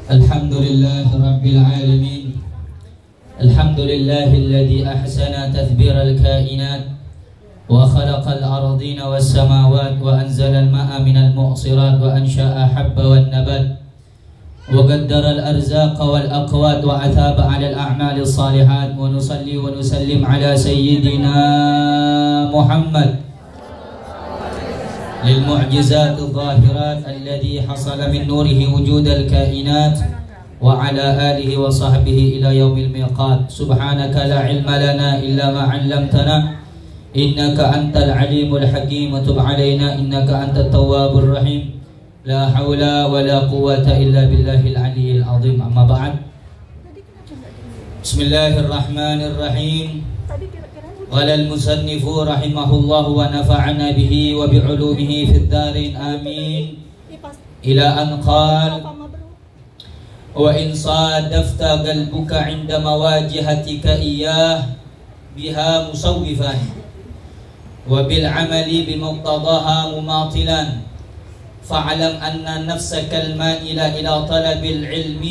Alhamdulillah Rabbil Alamin. Alhamdulillahilladzi ahsana tadbira al-kainat wa khalaqal ardina was samawat wa anzala al-ma'a minal mu'sirat wa ansha'a habba wan nabat wa qaddara al-arzaqa wal aqwat wa athaba 'ala al-a'mali as-salihat wa nusalli wa nusallim 'ala sayyidina Muhammad للمعجزات الظاهرات الذي حصل من نوره وجود الكائنات وعلى آله وصحبه إلى يوم الميقات سبحانك لا علم لنا إلا ما علمتنا إنك أنت العليم الحكيم وتب علينا إنك أنت التواب الرحيم لا حول ولا قوة إلا بالله العلي العظيم أما بعد بسم الله الرحمن الرحيم قال المصنف رحمه الله ونفعنا به وبعلومه في الدارين آمين إلى أن قال وإن صادفت قلبك عند مواجهتك إياه بها مصوفا وبالعمل بمقتضاها مماطلا فاعلم أن نفسك المائلة إلى طلب العلم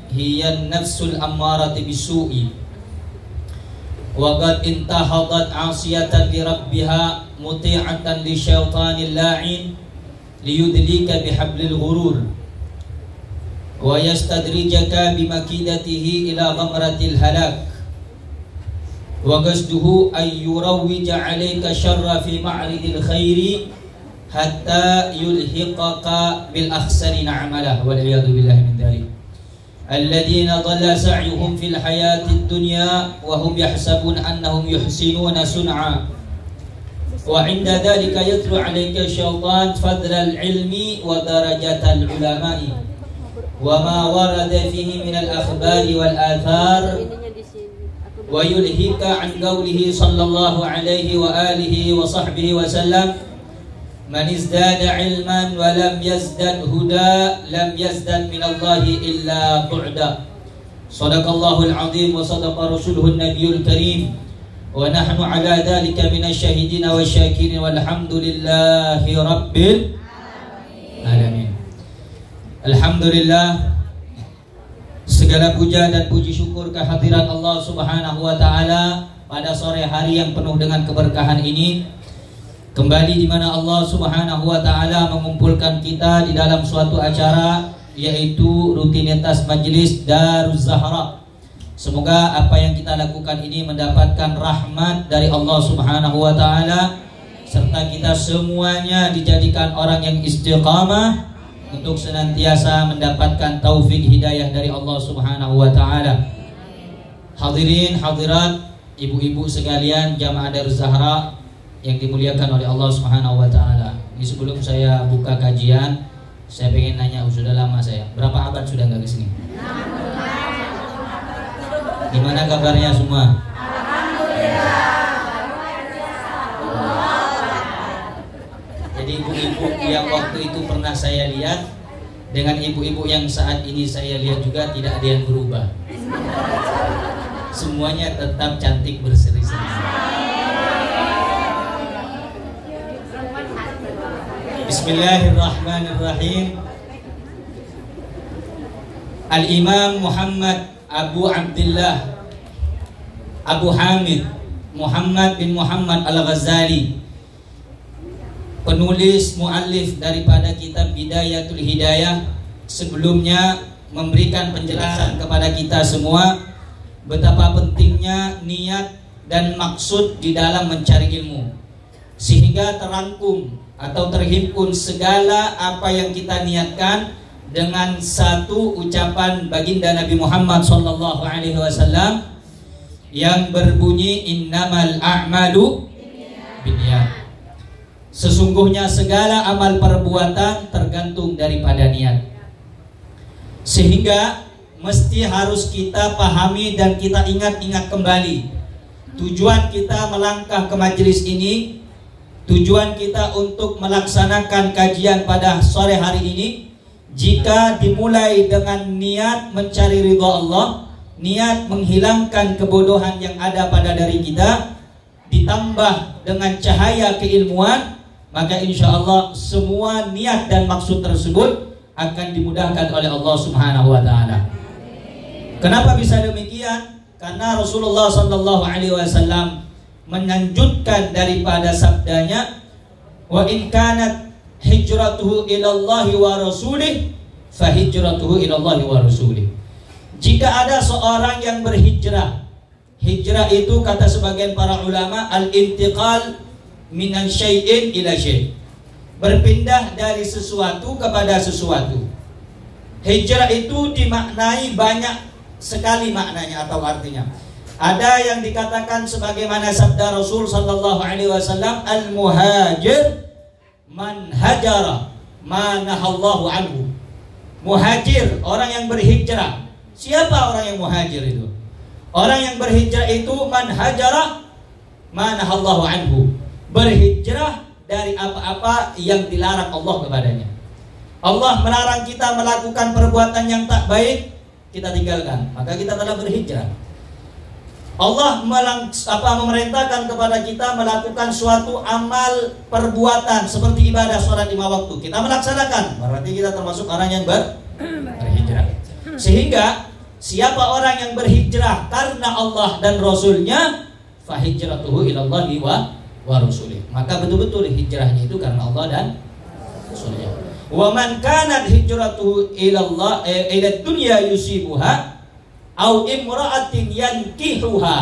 هي النفس الأمارة بالسوء وقد انتهضت عاصية لربها مطيعة للشيطان اللاعن ليدليك بحبل الغرور ويستدرجك بمكيدته إلى غمرة الهلاك وقصده أن يروج عليك الشر في معرض الخير حتى يلحقك بالأخسرين عمله والعياذ بالله من ذلك الذين ضل سعيهم في الحياة الدنيا وهم يحسبون أنهم يحسنون صنعا وعند ذلك يتلو عليك الشيطان فضل العلم ودرجة العلماء وما ورد فيه من الأخبار والآثار ويلهيك عن قوله صلى الله عليه وآله وصحبه وسلم من ازداد علما ولم يزدد هدى لم يزدد من الله إلا بعدا صدق الله العظيم وصدق رسوله النبي الكريم ونحن على ذلك من الشاهدين والشاكرين والحمد لله رب العالمين. Alhamdulillah, segala puja dan puji syukur kehadirat Allah Subhanahu wa taala pada sore hari yang penuh dengan keberkahan ini. Kembali di mana Allah Subhanahu wa taala mengumpulkan kita di dalam suatu acara yaitu rutinitas majelis Daruz Zahra. Semoga apa yang kita lakukan ini mendapatkan rahmat dari Allah Subhanahu wa taala serta kita semuanya dijadikan orang yang istiqamah untuk senantiasa mendapatkan taufik hidayah dari Allah Subhanahu wa taala. Hadirin hadirat, ibu-ibu sekalian jamaah Daruz Zahra yang dimuliakan oleh Allah Subhanahu wa taala. Ini sebelum saya buka kajian, saya pengen nanya, sudah lama saya. Berapa abad sudah enggak ke sini? Gimana kabarnya semua? Alhamdulillah. Jadi ibu-ibu yang waktu itu pernah saya lihat dengan ibu-ibu yang saat ini saya lihat juga tidak ada yang berubah. Semuanya tetap cantik berseri-seri. Bismillahirrahmanirrahim. Al-Imam Muhammad Abu Abdullah Abu Hamid Muhammad bin Muhammad Al-Ghazali, penulis muallif daripada kitab Bidayatul Hidayah, sebelumnya memberikan penjelasan kepada kita semua betapa pentingnya niat dan maksud di dalam mencari ilmu, sehingga terangkum atau terhimpun segala apa yang kita niatkan dengan satu ucapan baginda Nabi Muhammad sallallahu alaihi wasallam yang berbunyi innamal a'malu binniyat. Sesungguhnya segala amal perbuatan tergantung daripada niat. Sehingga mesti harus kita pahami dan kita ingat-ingat kembali tujuan kita melangkah ke majelis ini. Tujuan kita untuk melaksanakan kajian pada sore hari ini, jika dimulai dengan niat mencari ridha Allah, niat menghilangkan kebodohan yang ada pada diri kita, ditambah dengan cahaya keilmuan, maka insya Allah semua niat dan maksud tersebut akan dimudahkan oleh Allah Subhanahu wa taala. Kenapa bisa demikian? Karena Rasulullah sallallahu alaihi wasallam menyanjutkan daripada sabdanya, wa in kanat hijratuhu ilallahi wa rasulih fa hijratuhu ilallahi wa rasulih. Jika ada seorang yang berhijrah, hijrah itu kata sebagian para ulama al-intiqal minan syai'in ila syai', berpindah dari sesuatu kepada sesuatu. Hijrah itu dimaknai banyak sekali maknanya atau artinya. Ada yang dikatakan sebagaimana sabda Rasul sallallahu alaihi wasallam, al-muhajir man hajara ma nahallahu anhu. Muhajir, orang yang berhijrah. Siapa orang yang muhajir itu? Orang yang berhijrah itu man hajara ma nahallahu anhu. Berhijrah dari apa-apa yang dilarang Allah kepadanya. Allah melarang kita melakukan perbuatan yang tak baik, kita tinggalkan, maka kita telah berhijrah. Allah memerintahkan kepada kita melakukan suatu amal perbuatan seperti ibadah sholat 5 waktu, kita melaksanakan, berarti kita termasuk orang yang berhijrah. Sehingga siapa orang yang berhijrah karena Allah dan Rasulnya, fa hijratuhu ilallahi wa rasulih, maka betul-betul hijrahnya itu karena Allah dan Rasulnya. Wa man kanat hijratuhu ila dunya yusibuha au imra'atin yankihuha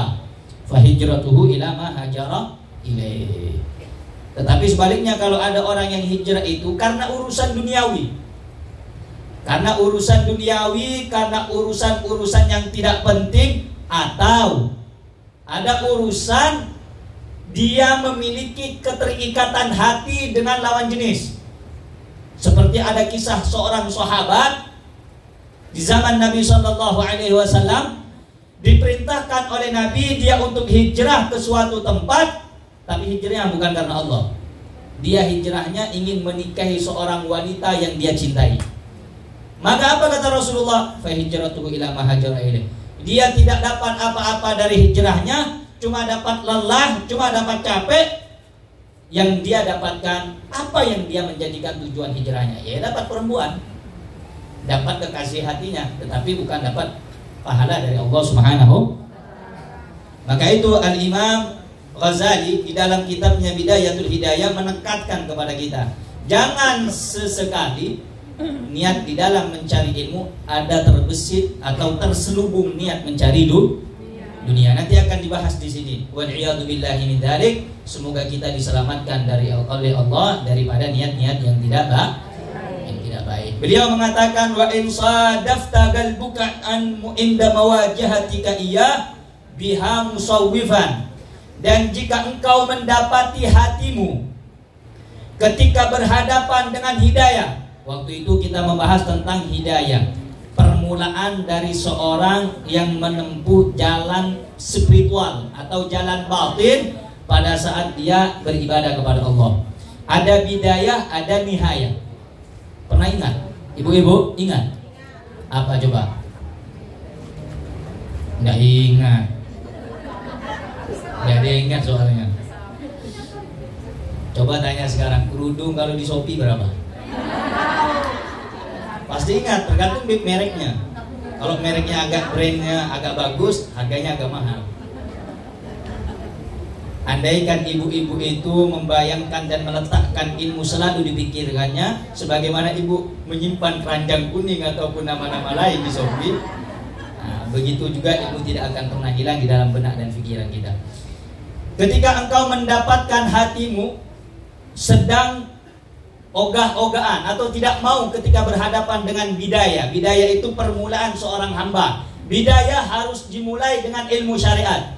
fa hijratuhu ila ma hajara ilaih. Tetapi sebaliknya, kalau ada orang yang hijrah itu karena urusan duniawi, karena urusan yang tidak penting, atau ada urusan dia memiliki keterikatan hati dengan lawan jenis. Seperti ada kisah seorang sahabat di zaman Nabi Shallallahu Alaihi Wasallam, diperintahkan oleh Nabi dia untuk hijrah ke suatu tempat, tapi hijrahnya bukan karena Allah. Dia hijrahnya ingin menikahi seorang wanita yang dia cintai. Maka apa kata Rasulullah? Fa hijratuhu ila ma hajara ilaih. Dia tidak dapat apa-apa dari hijrahnya, cuma dapat lelah, cuma dapat capek. Yang dia dapatkan, apa yang dia menjadikan tujuan hijrahnya? Ya dapat perempuan, dapat kekasih hatinya, tetapi bukan dapat pahala dari Allah Subhanahu. Maka itu Al-Imam Ghazali di dalam kitabnya Bidayatul Hidayah menekankan kepada kita, jangan sesekali niat di dalam mencari ilmu ada terbesit atau terselubung niat mencari dunia. Nanti akan dibahas di sini. Wal-'iyadu billahi min dzalik. Semoga kita diselamatkan oleh Allah daripada niat-niat yang tidak baik. Beliau mengatakan, wa in sadafta qalbuka an inda mawajahatika iya biha musawwifan. Dan jika engkau mendapati hatimu ketika berhadapan dengan hidayah. Waktu itu kita membahas tentang hidayah, permulaan dari seorang yang menempuh jalan spiritual atau jalan batin pada saat dia beribadah kepada Allah. Ada bidayah, ada nihayah. Pernah ingat? Ibu-ibu ingat? Apa coba? Nggak ingat. Nggak ada yang ingat soalnya. Coba tanya sekarang, kerudung kalau di Shopee berapa? Pasti ingat, tergantung mereknya. Kalau mereknya agak brandnya agak bagus, harganya agak mahal. Andaikan ibu-ibu itu membayangkan dan meletakkan ilmu selalu dipikirkannya, sebagaimana ibu menyimpan keranjang kuning ataupun nama-nama lain di Shopee, nah, begitu juga ilmu tidak akan pernah hilang di dalam benak dan pikiran kita. Ketika engkau mendapatkan hatimu sedang ogah-ogahan atau tidak mau ketika berhadapan dengan bidayah. Bidayah itu permulaan seorang hamba. Bidayah harus dimulai dengan ilmu syariat.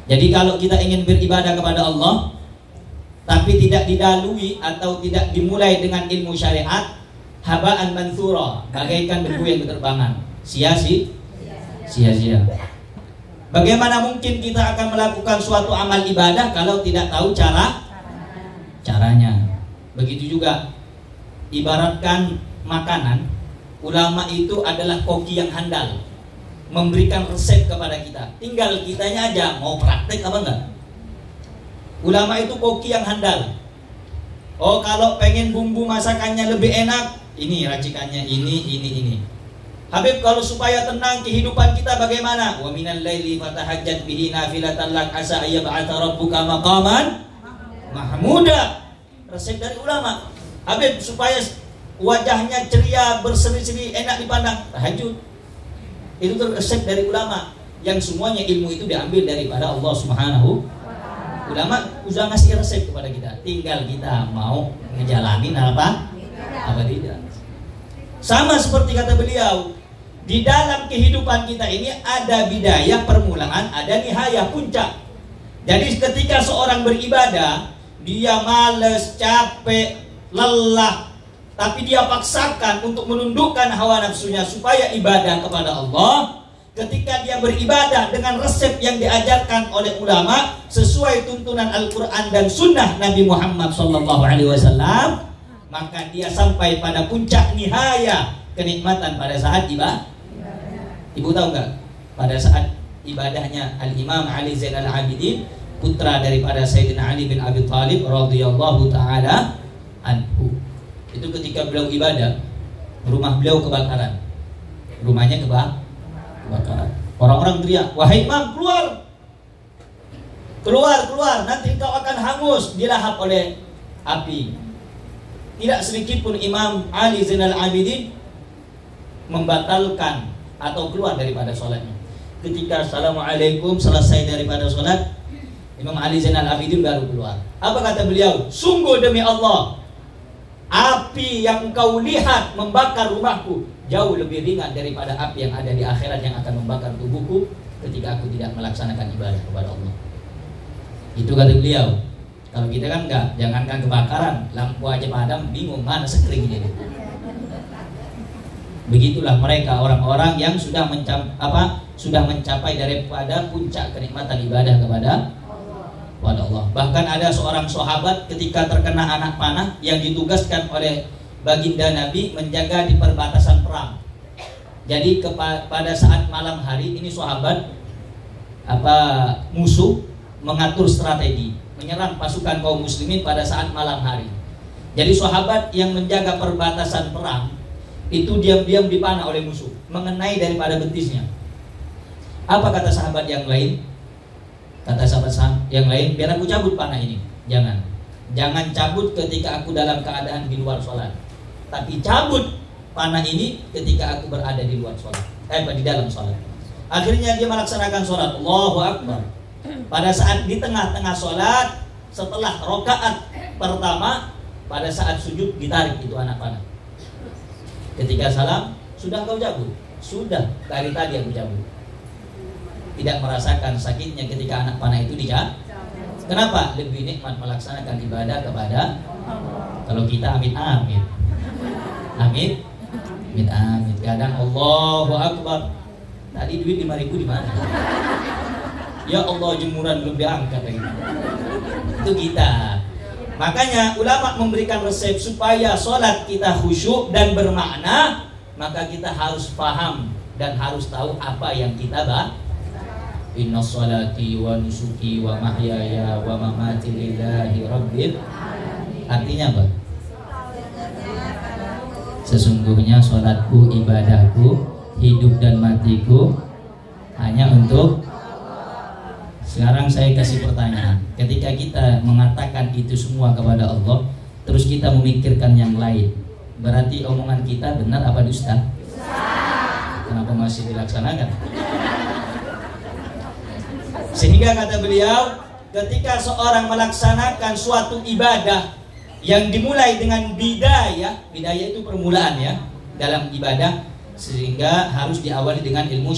Jadi kalau kita ingin beribadah kepada Allah tapi tidak didalui atau tidak dimulai dengan ilmu syariat, haba'an mansura, bagaikan debu yang berterbangan, sia-sia. Bagaimana mungkin kita akan melakukan suatu amal ibadah kalau tidak tahu caranya? Begitu juga ibaratkan makanan, ulama itu adalah koki yang handal, memberikan resep kepada kita, tinggal kitanya aja mau praktek apa enggak. Ulama itu koki yang handal. Oh, kalau pengen bumbu masakannya lebih enak, ini racikannya, ini. Habib, kalau supaya tenang kehidupan kita bagaimana? Wa minal laili fatahajjat bihi nafilatan lak asa ayyab'atha rabbuka maqaman mahmuda. Resep dari ulama. Habib, supaya wajahnya ceria, berseri-seri, enak dipandang, tahajud. Itu resep dari ulama. Yang semuanya ilmu itu diambil daripada Allah Subhanahu. Ulama udah ngasih resep kepada kita. Tinggal kita mau ngejalanin apa tidak. Sama seperti kata beliau, di dalam kehidupan kita ini ada bidayah, permulaan, ada nihayah, puncak. Jadi ketika seorang beribadah, dia males, capek, lelah, tapi dia paksakan untuk menundukkan hawa nafsunya supaya ibadah kepada Allah. Ketika dia beribadah dengan resep yang diajarkan oleh ulama sesuai tuntunan Al-Quran dan Sunnah Nabi Muhammad SAW, maka dia sampai pada puncak nihaya kenikmatan pada saat ibadah. Ibu tahu nggak? Pada saat ibadahnya Al-Imam Ali Zainal Abidin, putra daripada Sayyidina Ali bin Abi Thalib radhiyallahu taala anhu. Itu ketika beliau ibadah, rumah beliau kebakaran. Rumahnya kebakaran. Orang-orang teriak, "Wahai imam, keluar! Keluar, nanti engkau akan hangus, dilahap oleh api." Tidak sedikit pun Imam Ali Zainal Abidin membatalkan atau keluar daripada sholatnya. Ketika Assalamualaikum selesai daripada sholat, Imam Ali Zainal Abidin baru keluar. Apa kata beliau? "Sungguh demi Allah, api yang engkau lihat membakar rumahku jauh lebih ringan daripada api yang ada di akhirat yang akan membakar tubuhku ketika aku tidak melaksanakan ibadah kepada Allah." Itu kata beliau. Kalau kita kan enggak, jangankan kebakaran, lampu aja padam, bingung mana sekring jadi. Begitulah mereka orang-orang yang sudah mencapai daripada puncak kenikmatan ibadah kepada Allah. Bahkan ada seorang sahabat ketika terkena anak panah yang ditugaskan oleh baginda Nabi menjaga di perbatasan perang. Jadi pada saat malam hari ini sahabat musuh mengatur strategi menyerang pasukan kaum muslimin pada saat malam hari. Jadi sahabat yang menjaga perbatasan perang itu diam-diam dipanah oleh musuh, mengenai daripada betisnya. Apa kata sahabat yang lain? Kata sahabat yang lain, "Biar aku cabut panah ini." Jangan cabut ketika aku dalam keadaan di luar sholat, tapi cabut panah ini ketika aku berada di luar sholat, di dalam sholat. Akhirnya dia melaksanakan sholat, Allahu Akbar. Pada saat di tengah-tengah sholat, setelah rokaat pertama, pada saat sujud ditarik itu anak panah. Ketika salam, "Sudah kau cabut?" "Sudah, dari tadi aku cabut." Tidak merasakan sakitnya ketika anak panah itu dicabut. Kenapa? Lebih nikmat melaksanakan ibadah kepada Allah. Kalau kita amit-amit, kadang Allahu Akbar. Tadi duit 5.000 di mana? Ya Allah, jemuran belum diangkat lagi. Itu kita. Makanya ulama memberikan resep supaya sholat kita khusyuk dan bermakna, maka kita harus paham dan harus tahu apa yang kita bahas. Inna sholati wa nusuki wa mahyaya wa mamati lillahi rabbil alamin. Artinya apa? Sesungguhnya sholatku, ibadahku, hidup dan matiku hanya untuk. Sekarang saya kasih pertanyaan. Ketika kita mengatakan itu semua kepada Allah, terus kita memikirkan yang lain, berarti omongan kita benar apa dusta? Kenapa masih dilaksanakan? Sehingga kata beliau, ketika seorang melaksanakan suatu ibadah yang dimulai dengan bidayah itu permulaan ya dalam ibadah, sehingga harus diawali dengan ilmu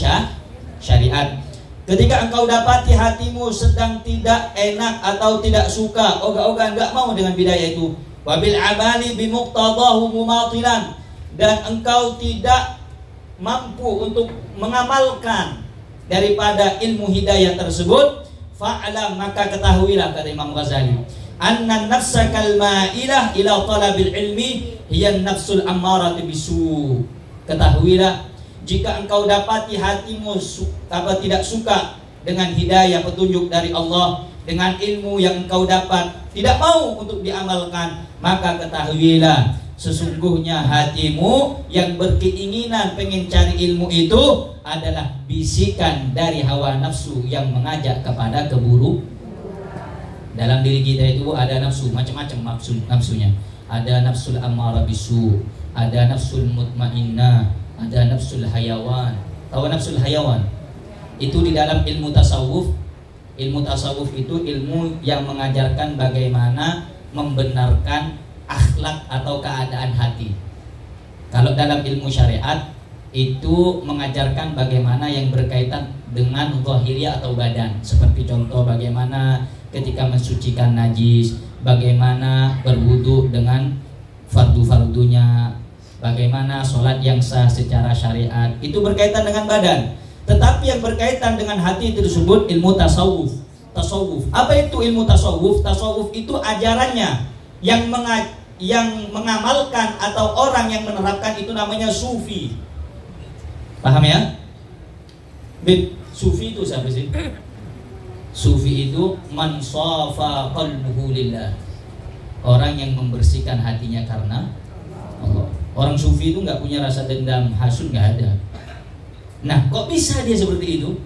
syariat. Ketika engkau dapati hatimu sedang tidak enak atau tidak suka, ogah-ogah enggak mau dengan bidayah itu, wabil amali bimuqtadahu mumatilan, dan engkau tidak mampu untuk mengamalkan daripada ilmu hidayah tersebut, fa'lam, maka ketahuilah, kata Imam Ghazali, anna nafsa kal ma'ilah ila talabil ilmi hiya nafsul ammaratu bisu. Ketahuilah, jika engkau dapati hatimu tidak suka dengan hidayah petunjuk dari Allah, dengan ilmu yang engkau dapat tidak mau untuk diamalkan, maka ketahuilah Sesungguhnya hatimu yang berkeinginan pengen cari ilmu itu adalah bisikan dari hawa nafsu yang mengajak kepada keburukan. Dalam diri kita itu ada nafsu, macam-macam nafsunya. Ada nafsul ammarah bisu, ada nafsul mutmainnah, ada nafsul hayawan. Tahu nafsul hayawan? Itu di dalam ilmu tasawuf. Ilmu tasawuf itu ilmu yang mengajarkan bagaimana membenarkan akhlak atau keadaan hati. Kalau dalam ilmu syariat itu mengajarkan bagaimana yang berkaitan dengan zahiriyah atau badan. Seperti contoh bagaimana ketika mensucikan najis, bagaimana berwudu dengan fardu-fardunya, bagaimana sholat yang sah secara syariat. Itu berkaitan dengan badan. Tetapi yang berkaitan dengan hati itu disebut ilmu tasawuf. Tasawuf. Apa itu ilmu tasawuf? Tasawuf itu ajarannya yang mengamalkan atau orang yang menerapkan itu namanya sufi. Paham ya? Sufi itu siapa sih? Sufi itu man safa qalbuhu lillah. Orang yang membersihkan hatinya karena Allah. Orang sufi itu nggak punya rasa dendam, hasud, nggak ada. Nah, kok bisa dia seperti itu?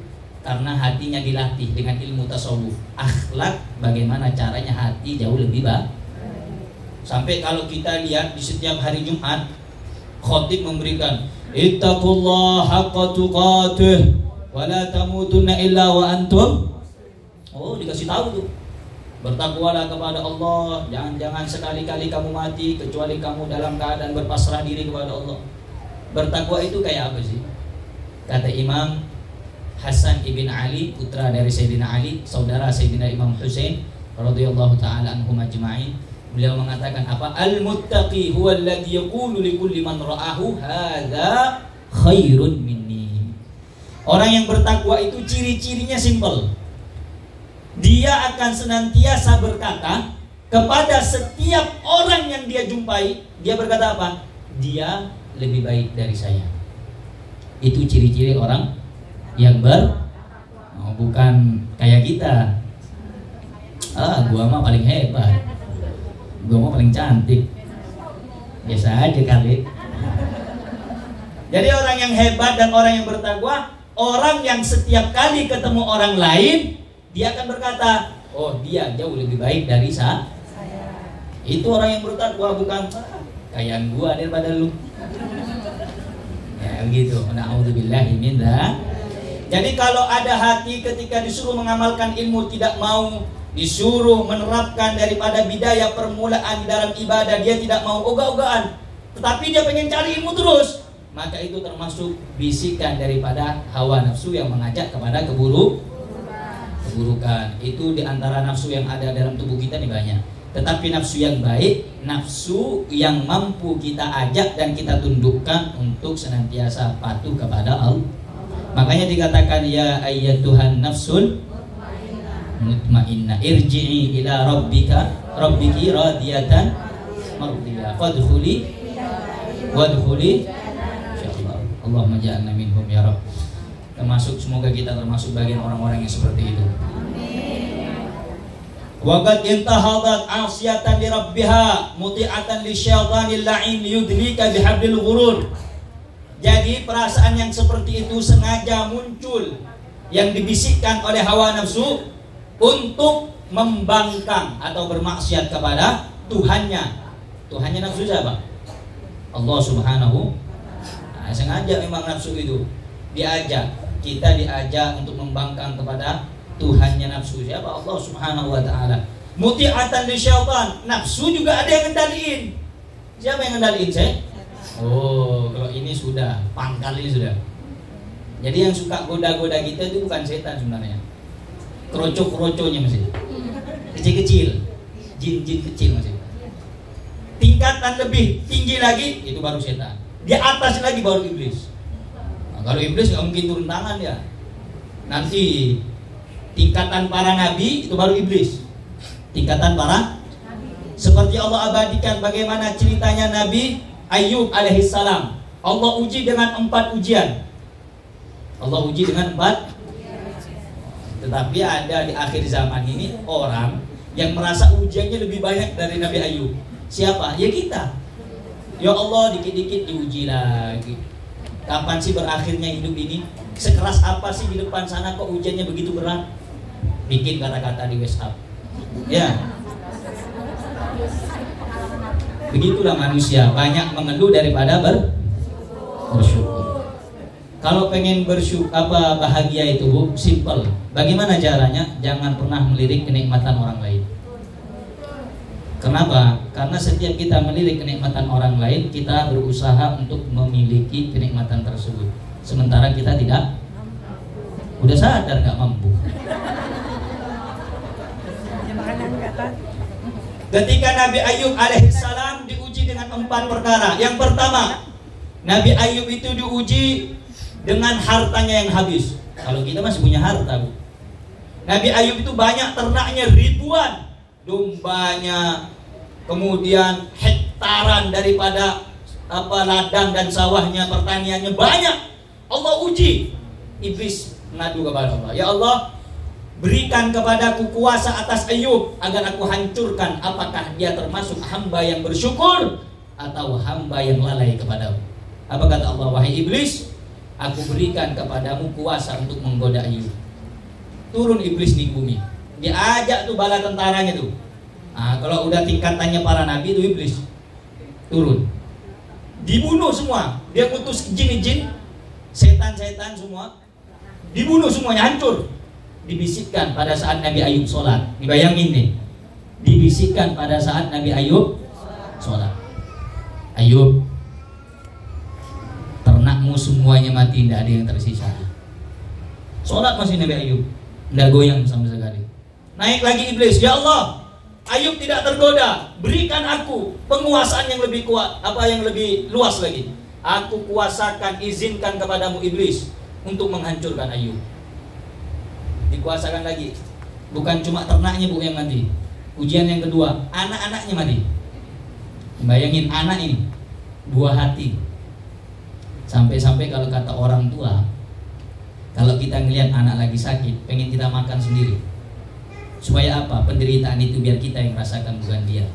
Karena hatinya dilatih dengan ilmu tasawuf. Akhlak, bagaimana caranya hati jauh lebih baik. Sampai kalau kita lihat di setiap hari Jumat, khatib memberikan ittaqullaha haqqa tuqatih wa la tamutunna illa wa antum. Oh, dikasih tahu tuh. Bertakwalah kepada Allah, jangan sekali-kali kamu mati kecuali kamu dalam keadaan berpasrah diri kepada Allah. Bertakwa itu kayak apa sih? Kata Imam Hasan ibn Ali, putra dari Sayyidina Ali, saudara Sayyidina Imam Husain radhiyallahu taala anhum ajma'in. Beliau mengatakan apa? Al-muttaqi huwa alladhi yaqulu li kulli man ra'ahu hadza khairun minni. Orang yang bertakwa itu ciri-cirinya simpel. Dia akan senantiasa berkata kepada setiap orang yang dia jumpai, dia berkata apa? Dia lebih baik dari saya. Itu ciri-ciri orang yang bukan kayak kita. Gua mah paling hebat, gua mah paling cantik. Biasa aja kali. Jadi orang yang hebat dan orang yang bertakwa, orang yang setiap kali ketemu orang lain, dia akan berkata, oh dia jauh lebih baik dari saya. Itu orang yang bertakwa, bukan kayak gua daripada lu. Ya begitu. Na'udzubillahi min dzalik. Jadi kalau ada hati ketika disuruh mengamalkan ilmu tidak mau, disuruh menerapkan daripada bidaya permulaan di dalam ibadah, dia tidak mau, ogah-ogahan, tetapi dia pengen cari ilmu terus, maka itu termasuk bisikan daripada hawa nafsu yang mengajak kepada keburukan. Itu diantara nafsu yang ada dalam tubuh kita nih banyak. Tetapi nafsu yang baik, nafsu yang mampu kita ajak dan kita tundukkan untuk senantiasa patuh kepada Allah. Makanya dikatakan ya ayyatuhan nafsul mutmainnah irji'i ila rabbiki radiyatan mardiyah fadkhuli insyaallah. Allahumma ja'alna minhum ya Rabb. Semoga kita termasuk bagian orang-orang yang seperti itu. Waqad intahadat 'asiyatan li rabbiha muti'atan li syaitanil la'in yudlika bihablil ghurur. Jadi perasaan yang seperti itu sengaja muncul, yang dibisikkan oleh hawa nafsu untuk membangkang atau bermaksiat kepada Tuhannya. Tuhannya nafsu siapa? Allah Subhanahu. Nah, sengaja memang nafsu itu diajak, kita diajak untuk membangkang kepada Tuhannya nafsu. Siapa? Allah Subhanahu wa taala. Muti'atan li syaitan. Nafsu juga ada yang ngendaliin. Siapa yang ngendaliin saya? Oh, kalau ini sudah pangkal, ini sudah. Jadi yang suka goda-goda kita itu bukan setan sebenarnya. Kroco-kroconya masih. Kecil-kecil. Jin-jin kecil masih. Tingkatan lebih tinggi lagi itu baru setan. Di atas lagi baru iblis. Nah, kalau iblis nggak mungkin turun tangan ya. Nanti tingkatan para nabi itu baru iblis. Tingkatan para seperti Allah abadikan bagaimana ceritanya Nabi Ayub alaihissalam. Allah uji dengan 4 ujian. Allah uji dengan 4. Tetapi ada di akhir zaman ini orang yang merasa ujiannya lebih banyak dari Nabi Ayub. Siapa? Ya kita. Ya Allah, dikit-dikit diuji lagi. Kapan sih berakhirnya hidup ini? Sekeras apa sih di depan sana kok ujiannya begitu berat? Bikin kata-kata di WhatsApp. Ya. Begitulah manusia, banyak mengeluh daripada bersyukur. Kalau pengen bahagia itu Bu, simple. Bagaimana caranya? Jangan pernah melirik kenikmatan orang lain. Kenapa? Karena setiap kita melirik kenikmatan orang lain, kita berusaha untuk memiliki kenikmatan tersebut. Sementara kita tidak, udah sadar gak mampu. Ketika Nabi Ayub alaihissalam diuji dengan 4 perkara. Yang pertama, Nabi Ayub itu diuji dengan hartanya yang habis. Kalau kita masih punya harta, Bu. Nabi Ayub itu banyak ternaknya, ribuan dombanya, kemudian hektaran daripada ladang dan sawahnya, pertaniannya banyak. Allah uji. Iblis mengadu kepada Allah, ya Allah, berikan kepadaku kuasa atas Ayub agar aku hancurkan. Apakah dia termasuk hamba yang bersyukur atau hamba yang lalai kepadamu? Apa kata Allah? Wahai iblis, aku berikan kepadamu kuasa untuk menggoda Ayub. Turun iblis di bumi, diajak tuh bala tentaranya tuh. Nah, kalau udah tingkatannya para nabi itu iblis turun, dibunuh semua. Dia utus jin-jin, setan-setan semua, dibunuh semuanya, hancur. Dibisikkan pada saat Nabi Ayub sholat. Dibayangin nih, dibisikkan pada saat Nabi Ayub sholat. Ayub, ternakmu semuanya mati, tidak ada yang tersisa. Sholat masih Nabi Ayub, tidak goyang sama sekali. Naik lagi iblis, ya Allah, Ayub tidak tergoda, berikan aku penguasaan yang lebih kuat, yang lebih luas lagi. Aku kuasakan, izinkan kepadamu iblis untuk menghancurkan Ayub. Dikuasakan lagi. Bukan cuma ternaknya Bu yang mati. Ujian yang kedua, anak-anaknya mati. Bayangin anak ini, buah hati. Sampai-sampai kalau kata orang tua, kalau kita ngelihat anak lagi sakit, pengen kita makan sendiri. Supaya apa? Penderitaan itu biar kita yang rasakan, bukan dia.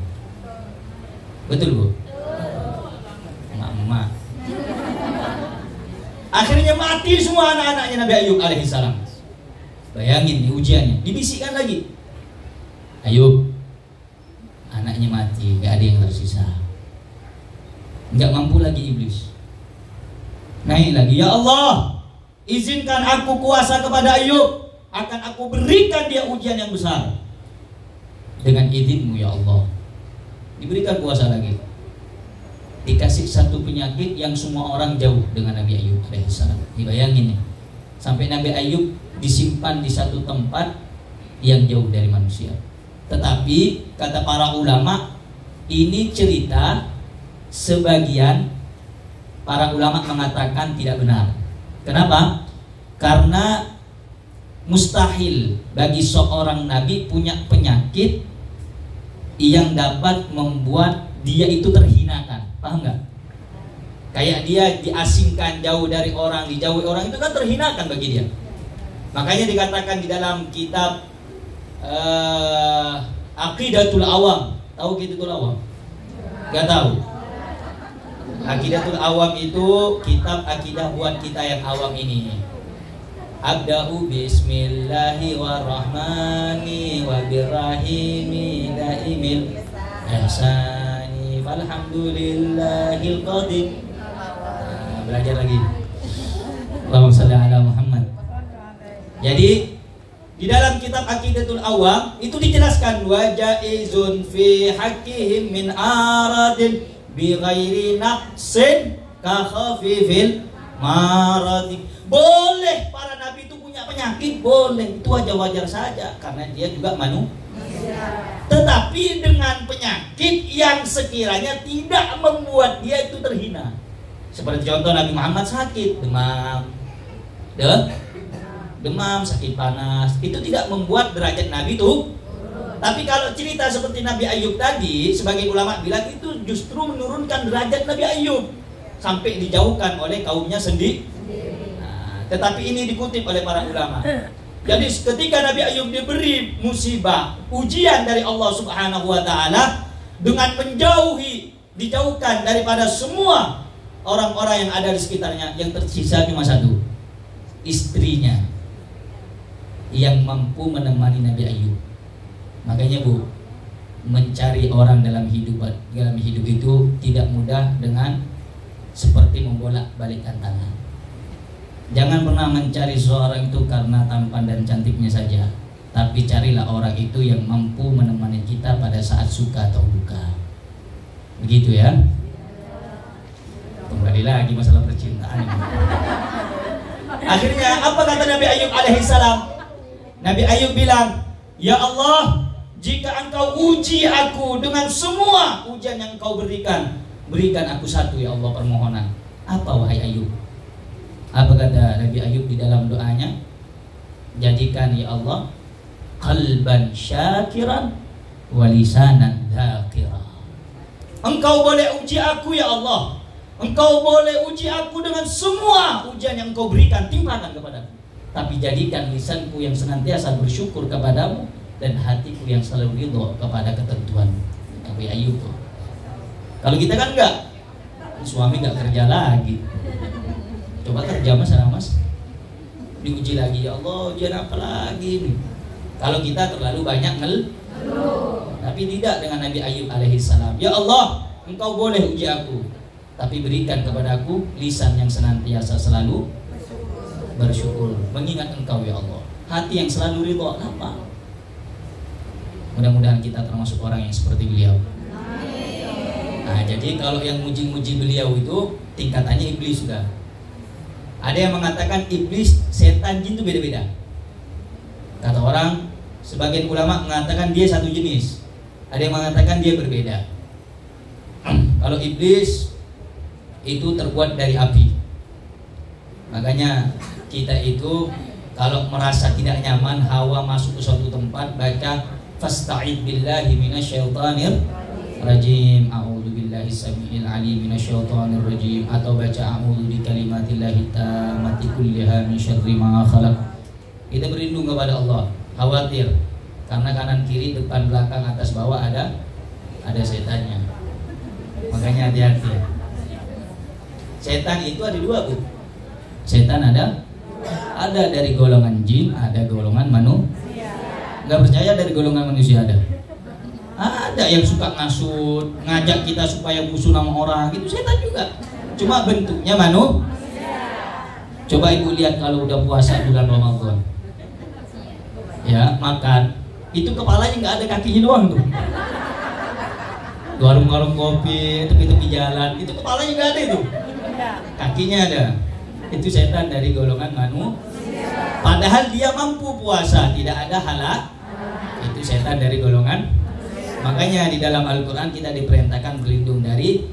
Betul Bu? Emak-emak. Akhirnya mati semua anak-anaknya Nabi Ayub alaihissalam. Bayangin di ujiannya, dibisikkan lagi. Ayub, anaknya mati, gak ada yang tersisa. Gak mampu lagi iblis. Naik lagi, ya Allah, izinkan aku kuasa kepada Ayub, akan aku berikan dia ujian yang besar. Dengan izinmu ya Allah. Diberikan kuasa lagi. Dikasih satu penyakit yang semua orang jauh dengan Nabi Ayub alaihissalam. Dibayangin nih, sampai Nabi Ayub disimpan di satu tempat yang jauh dari manusia. Tetapi kata para ulama, ini cerita sebagian para ulama mengatakan tidak benar. Kenapa? Karena mustahil bagi seorang nabi punya penyakit yang dapat membuat dia itu terhinakan. Paham nggak? Kayak dia diasingkan jauh dari orang, dijauhi orang, itu kan terhinakan bagi dia. Makanya dikatakan di dalam kitab Aqidatul Awam. Tahu Aqidatul Awam? Gak tahu. Aqidatul Awam itu kitab akidah buat kita yang awam ini. Abda'u bismillahi warrahmani wabirrahimi daimil ihsani falhamdulillahil qadim. Belajar lagi. Allahumma shalli ala Muhammad. Jadi di dalam kitab Aqidatul Awam itu dijelaskan wa jaizun fi haqqihim min aradin bi ghairi naqsin ka khafifil maradi. Boleh para nabi itu punya penyakit, boleh, itu wajar-wajar saja karena dia juga manusia. Tetapi dengan penyakit yang sekiranya tidak membuat dia itu terhina. Seperti contoh Nabi Muhammad sakit demam, demam, sakit panas, itu tidak membuat derajat Nabi itu. Tapi kalau cerita seperti Nabi Ayub tadi, sebagai ulama bilang itu justru menurunkan derajat Nabi Ayub sampai dijauhkan oleh kaumnya sendiri. Nah, tetapi ini dikutip oleh para ulama. Jadi ketika Nabi Ayub diberi musibah, ujian dari Allah Subhanahu wa taala dengan menjauhi dijauhkan daripada semua orang-orang yang ada di sekitarnya. Yang tersisa cuma satu, istrinya yang mampu menemani Nabi Ayub. Makanya Bu, mencari orang dalam hidup itu tidak mudah dengan seperti membolak-balikkan tangan. Jangan pernah mencari seseorang itu karena tampan dan cantiknya saja, tapi carilah orang itu yang mampu menemani kita pada saat suka atau duka. Begitu ya. Kembali lagi masalah percintaan ini. Akhirnya apa kata Nabi Ayub alaihissalam? Nabi Ayub bilang, ya Allah, jika engkau uji aku dengan semua ujian yang engkau berikan aku satu ya Allah permohonan. Apa wahai Ayub? Apa kata Nabi Ayub di dalam doanya? Jadikan ya Allah qalban syakiran wa lisanan dzakira. Engkau boleh uji aku ya Allah. Engkau boleh uji aku dengan semua ujian yang engkau berikan, timpakan kepadaku. Tapi jadikan lisanku yang senantiasa bersyukur kepadamu dan hatiku yang selalu ridho kepada ketentuan. Nabi Ayub tuh. Kalau kita kan enggak, suami enggak kerja lagi. Coba kerja mas, diuji lagi, ya Allah ujian apa lagi nih? Kalau kita terlalu banyak tapi tidak dengan Nabi Ayub alaihissalam. Ya Allah, engkau boleh uji aku, tapi berikan kepadaku lisan yang senantiasa selalu bersyukur, mengingat engkau ya Allah. Hati yang selalu ridho apa? Mudah-mudahan kita termasuk orang yang seperti beliau. Nah, jadi kalau yang muji-muji beliau itu tingkatannya iblis sudah. Ada yang mengatakan iblis, setan, jin itu beda-beda. Kata orang, sebagian ulama mengatakan dia satu jenis. Ada yang mengatakan dia berbeda. Kalau iblis itu terbuat dari api. Makanya kita itu kalau merasa tidak nyaman, hawa masuk ke suatu tempat, baca fasta'id billahi minasyaitonir rajim, a'udzu billahi samiil alim minasyaitonir rajim, atau baca a'udzu bikalimatillahi tammati kulliha min syarri ma khalaq. Kita berlindung kepada Allah. Khawatir karena kanan kiri depan belakang atas bawah ada setannya. Makanya hati-hati. Setan itu ada dua, Bu. Setan ada dari golongan jin, ada golongan manusia. Enggak percaya dari golongan manusia ada? Ada yang suka ngasut, ngajak kita supaya musuh sama orang, gitu setan juga. Cuma bentuknya manusia. Coba Ibu lihat kalau udah puasa bulan Ramadan, ya makan, itu kepalanya nggak ada, kakinya doang tuh. Warung-warung kopi, tepi-tepi jalan, itu kepalanya nggak ada itu, kakinya ada. Itu setan dari golongan manusia. Padahal dia mampu puasa, tidak ada halak. Itu setan dari golongan. Makanya di dalam Al-Quran kita diperintahkan berlindung dari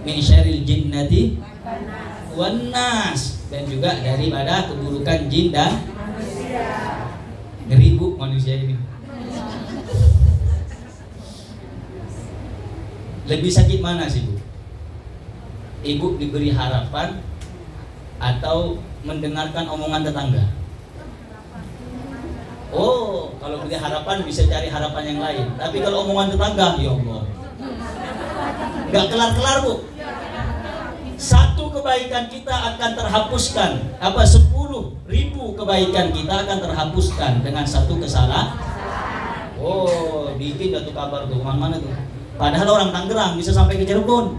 min syarril jinnati wan nas, dan juga daripada keburukan jin dan manusia. Ngeri Bu manusia ini. Lebih sakit mana sih Bu? Ibu diberi harapan atau mendengarkan omongan tetangga? Oh, kalau beri harapan bisa cari harapan yang lain. Tapi kalau omongan tetangga, ya Allah, nggak kelar-kelar Bu. Satu kebaikan kita akan terhapuskan, 10.000 kebaikan kita akan terhapuskan dengan satu kesalahan. Oh, bikin satu kabar tuh, mana tuh? Padahal orang Tangerang bisa sampai ke Cirebon.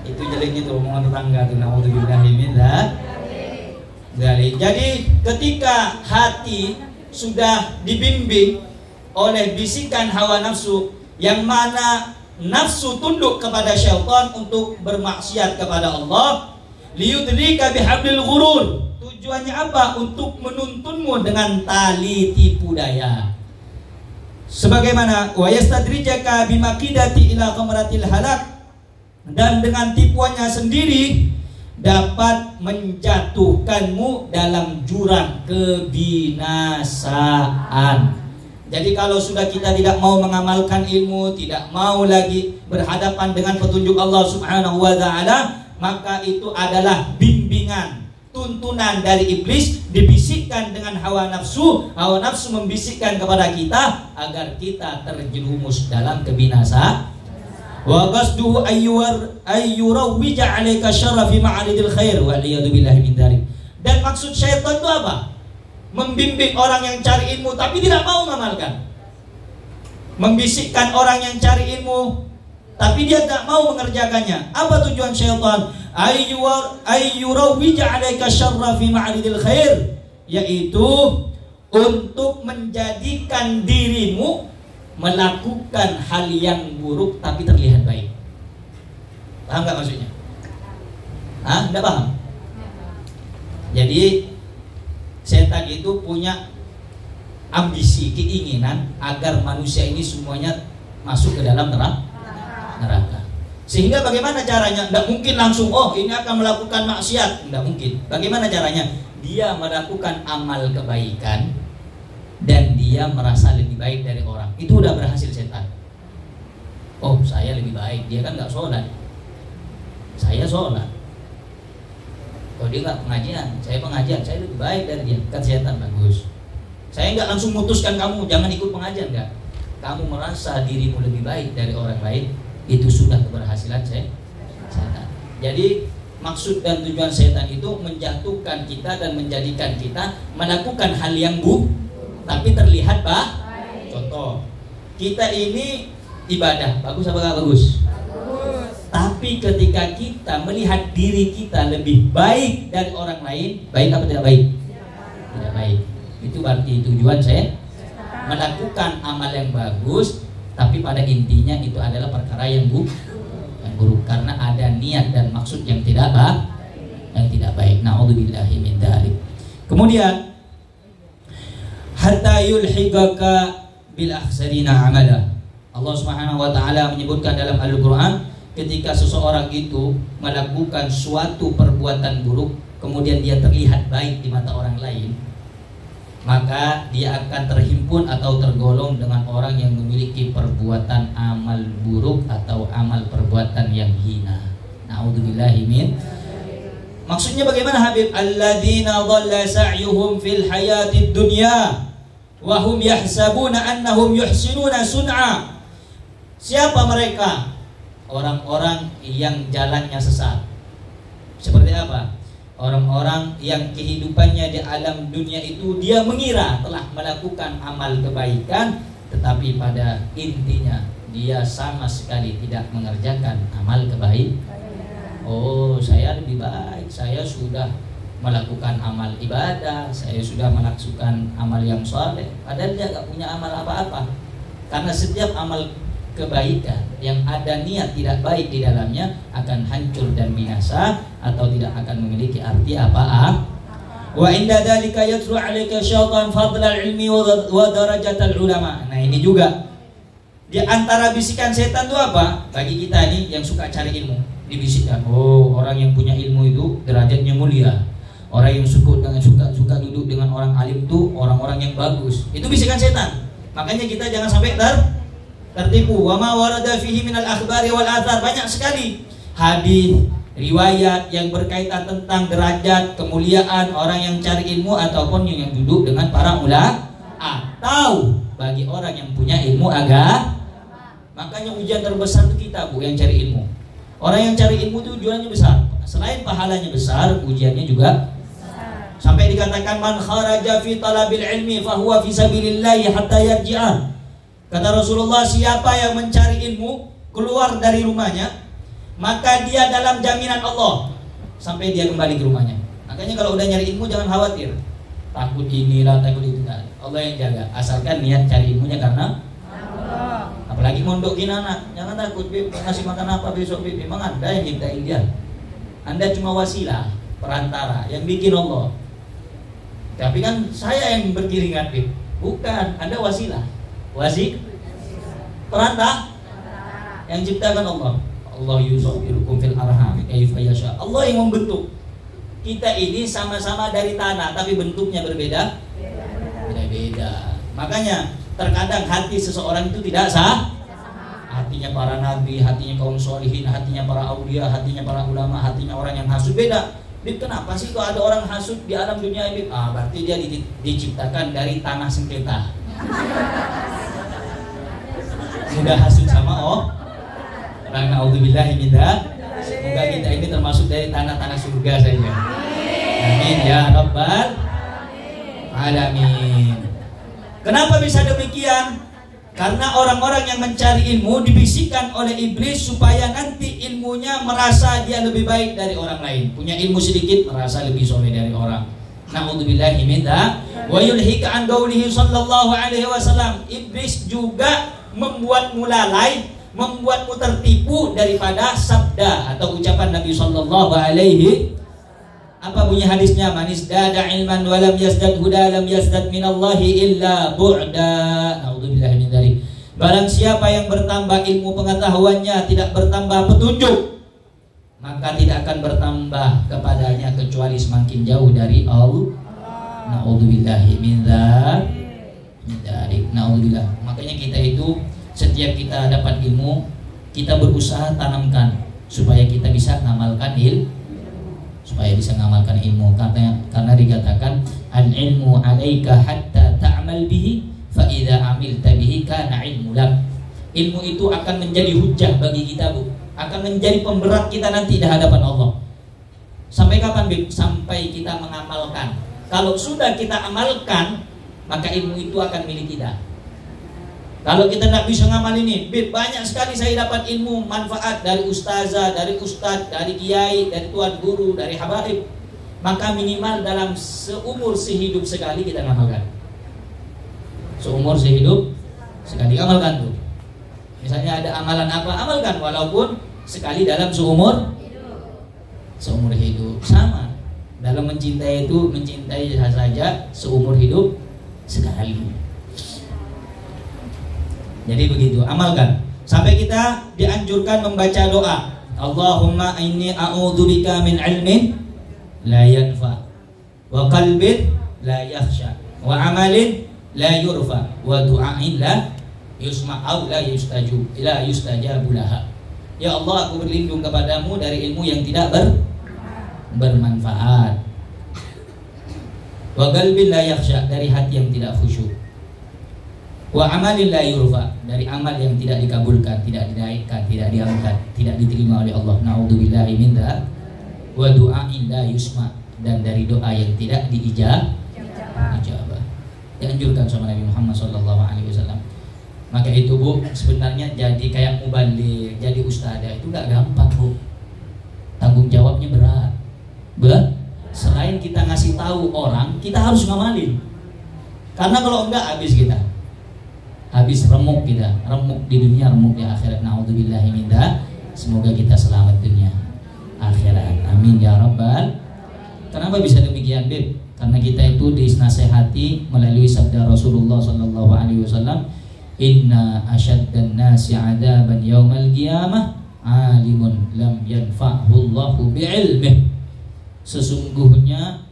Itu jeleknya tuh omongan tetangga tuh. Naudzubillahi min dzalik. Jadi ketika hati sudah dibimbing oleh bisikan hawa nafsu, yang mana nafsu tunduk kepada syaitan untuk bermaksiat kepada Allah, liyudrika bihablil ghurur. Tujuannya apa? Untuk menuntunmu dengan tali tipu daya. Sebagaimana wa yastadrijaka bimakidati ila qamratil halak, dan dengan tipuannya sendiri dapat menjatuhkanmu dalam jurang kebinasaan. Jadi kalau sudah kita tidak mau mengamalkan ilmu, tidak mau lagi berhadapan dengan petunjuk Allah Subhanahu wa taala, maka itu adalah bimbingan, tuntunan dari iblis dibisikkan dengan hawa nafsu membisikkan kepada kita agar kita terjerumus dalam kebinasaan. Wa qasduhu ayyurawwija 'alaika syarra fi ma'aridil khair wal iyadu billahi min dzalik. Dan maksud syaitan itu apa? Membimbing orang yang cari ilmu tapi tidak mau mengamalkan. Membisikkan orang yang cari ilmu tapi dia tidak mau mengerjakannya. Apa tujuan syaitan? Ayyurawwija 'alaika syarra fi ma'aridil khair, yaitu untuk menjadikan dirimu melakukan hal yang buruk tapi terlihat baik. Paham nggak maksudnya? Nggak paham? Jadi setan itu punya ambisi, keinginan agar manusia ini semuanya masuk ke dalam neraka. Sehingga bagaimana caranya? Tidak mungkin langsung, oh ini akan melakukan maksiat. Tidak mungkin. Bagaimana caranya? Dia melakukan amal kebaikan dan dia merasa lebih baik dari orang. Itu udah berhasil setan. Oh saya lebih baik, dia kan nggak sholat, saya sholat. Oh dia nggak pengajian, saya pengajian, saya lebih baik dari dia. Kan setan, bagus. Saya nggak langsung memutuskan kamu jangan ikut pengajian, nggak. Kamu merasa dirimu lebih baik dari orang lain, itu sudah keberhasilan setan. Jadi maksud dan tujuan setan itu menjatuhkan kita dan menjadikan kita melakukan hal yang buruk tapi terlihat baik. Contoh, kita ini ibadah, bagus apa nggak bagus? Bagus. Tapi ketika kita melihat diri kita lebih baik dari orang lain, baik apa tidak baik? Tidak baik. Itu berarti tujuan saya melakukan amal yang bagus, tapi pada intinya itu adalah perkara yang buruk, karena ada niat dan maksud yang tidak baik. Na'udzubillahi min dzalik. Kemudian hatta yulhigaka bil akhsarina amala. Allah Subhanahu wa taala menyebutkan dalam Al-Qur'an ketika seseorang itu melakukan suatu perbuatan buruk kemudian dia terlihat baik di mata orang lain, maka dia akan terhimpun atau tergolong dengan orang yang memiliki perbuatan amal buruk atau amal perbuatan yang hina. Na'udzubillahi min. Maksudnya bagaimana Habib? Alladzina dhalla sa'yuhum fil hayatid dunya wa hum yahsabuna annahum yuhsinuna sun'a. Siapa mereka? Orang-orang yang jalannya sesat. Seperti apa? Orang-orang yang kehidupannya di alam dunia itu dia mengira telah melakukan amal kebaikan, tetapi pada intinya dia sama sekali tidak mengerjakan amal kebaikan. Oh, saya lebih baik, saya sudah melakukan amal ibadah, saya sudah melakukan amal yang soleh, padahal dia gak punya amal apa-apa. Karena setiap amal kebaikan yang ada niat tidak baik di dalamnya akan hancur dan binasa atau tidak akan memiliki arti apa-apa. Wa inda dzalika yatlu 'alaika syaitan fadlal ilmi wa darajatal ulama. Nah, ini juga di antara bisikan setan itu apa? Bagi kita ini yang suka cari ilmu, dibisikkan, oh orang yang punya ilmu itu derajatnya mulia. Orang yang suka duduk dengan orang alim itu orang-orang yang bagus. Itu bisikan setan. Makanya kita jangan sampai tertipu. Wa ma warada fihi minal akhbari wal athar, banyak sekali hadis, riwayat yang berkaitan tentang derajat kemuliaan orang yang cari ilmu ataupun yang duduk dengan para ulama atau bagi orang yang punya ilmu agama. Makanya ujian terbesar itu kita, Bu, yang cari ilmu. Orang yang cari ilmu itu ujiannya besar. Selain pahalanya besar, ujiannya juga besar. Sampai dikatakan man kharaja fi talabil ilmi fahuwa fi sabilillahi hatta yarji'a. Kata Rasulullah, siapa yang mencari ilmu keluar dari rumahnya, maka dia dalam jaminan Allah sampai dia kembali ke rumahnya. Makanya kalau udah nyari ilmu jangan khawatir, takut inilah takut itu, kan Allah yang jaga, asalkan niat cari ilmunya karena Allah. Apalagi mondokin anak, jangan takut, Bib, ngasih makan apa besok, Bib? Memang Anda yang nyiptain dia, Anda cuma wasilah, perantara, yang bikin Allah. Tapi kan saya yang berkiringan, Bib. Bukan, Anda wasilah, perantara yang ciptakan Allah. Allah yusawwirukum fil arham kaifa yasha. Allah yang membentuk. Kita ini sama-sama dari tanah tapi bentuknya berbeda. Beda-beda. Makanya terkadang hati seseorang itu tidak sah. Hatinya para nabi, hatinya kaum sholihin, hatinya para aulia, hatinya para ulama, hatinya orang yang hasud beda. Bib, kenapa sih kok ada orang hasud di alam dunia ini? Berarti dia diciptakan dari tanah sengketa. Sudah hasud sama orang, naudzubillahi min dzalik. Semoga kita ini termasuk dari tanah-tanah surga saja. Amin ya rabbal alamin. Kenapa bisa demikian? Karena orang-orang yang mencari ilmu dibisikkan oleh iblis supaya nanti ilmunya merasa dia lebih baik dari orang lain. Punya ilmu sedikit merasa lebih soleh dari orang. Na'udzubillahi min dzalik. Wa yulhika an qaulihi sallallahu alaihi wasallam. Iblis juga membuatmu lalai, membuatmu tertipu daripada sabda atau ucapan Nabi sallallahu alaihi. Apa bunyi hadisnya? Manis dada ilman walam yazdad huda lam yazdad minallahi illa bu'da. Naudzubillahi min dzalik. Barang siapa yang bertambah ilmu pengetahuannya tidak bertambah petunjuk, maka tidak akan bertambah kepadanya kecuali semakin jauh dari Allah. Naudzubillahi min dzalik. Naudzubillah. Makanya kita itu setiap kita dapat ilmu, kita berusaha tanamkan supaya kita bisa ngamalkan ilmu, karena dikatakan al ilmu alaika hatta ta'mal bihi fa idza amilta bihi kana ilmu lak. Ilmu itu akan menjadi hujjah bagi kita, Bu. Akan menjadi pemberat kita nanti di hadapan Allah. Sampai kapan, Bu? Sampai kita mengamalkan. Kalau sudah kita amalkan, maka ilmu itu akan milik kita. Kalau kita tidak bisa ngamal ini, banyak sekali saya dapat ilmu manfaat dari ustazah, dari ustadz, dari kiai, dari tuan guru, dari habaib. Maka minimal dalam seumur sehidup sekali kita ngamalkan. Seumur sehidup sekali amalkan tuh. Misalnya ada amalan apa, amalkan walaupun sekali dalam seumur hidup. Sama dalam mencintai itu, mencintai saja seumur hidup sekali. Jadi begitu, amalkan. Sampai kita dianjurkan membaca doa. Allahumma inni a'udzubika min ilmin la yanfa, wa qalbin la yakhsha, wa amalin la yurfa, wa du'ain la yusma' aw la yustajabu laha. Ya Allah, aku berlindung kepadamu dari ilmu yang tidak bermanfaat. Wa qalbin la yakhsha, dari hati yang tidak khusyuk. Wa amalin la yurfa, dari amal yang tidak dikabulkan, tidak dinaikkan, tidak diangkat, tidak diterima oleh Allah. Naudzubillahi min dzalik. Wa du'ain la yusma, dan dari doa yang tidak diijabah. Dianjurkan sama Nabi Muhammad sallallahu alaihi wasallam. Maka itu, Bu, sebenarnya jadi kayak mubaligh, jadi ustadzah itu enggak gampang, Bu. Tanggung jawabnya berat. Selain kita ngasih tahu orang, kita harus ngamalin. Karena kalau enggak habis remuk kita, remuk di dunia, remuk di akhirat. Naudzubillahi min dzalik. Semoga kita selamat dunia akhirat. Amin ya rabbal. Kenapa bisa demikian, Bib? Karena kita itu dinasehati melalui sabda Rasulullah sallallahu alaihi wasallam, inna asyaddan nasi 'adaban yaumal qiyamah alimun lam yanfa'hu Allahu bi'ilmih. Sesungguhnya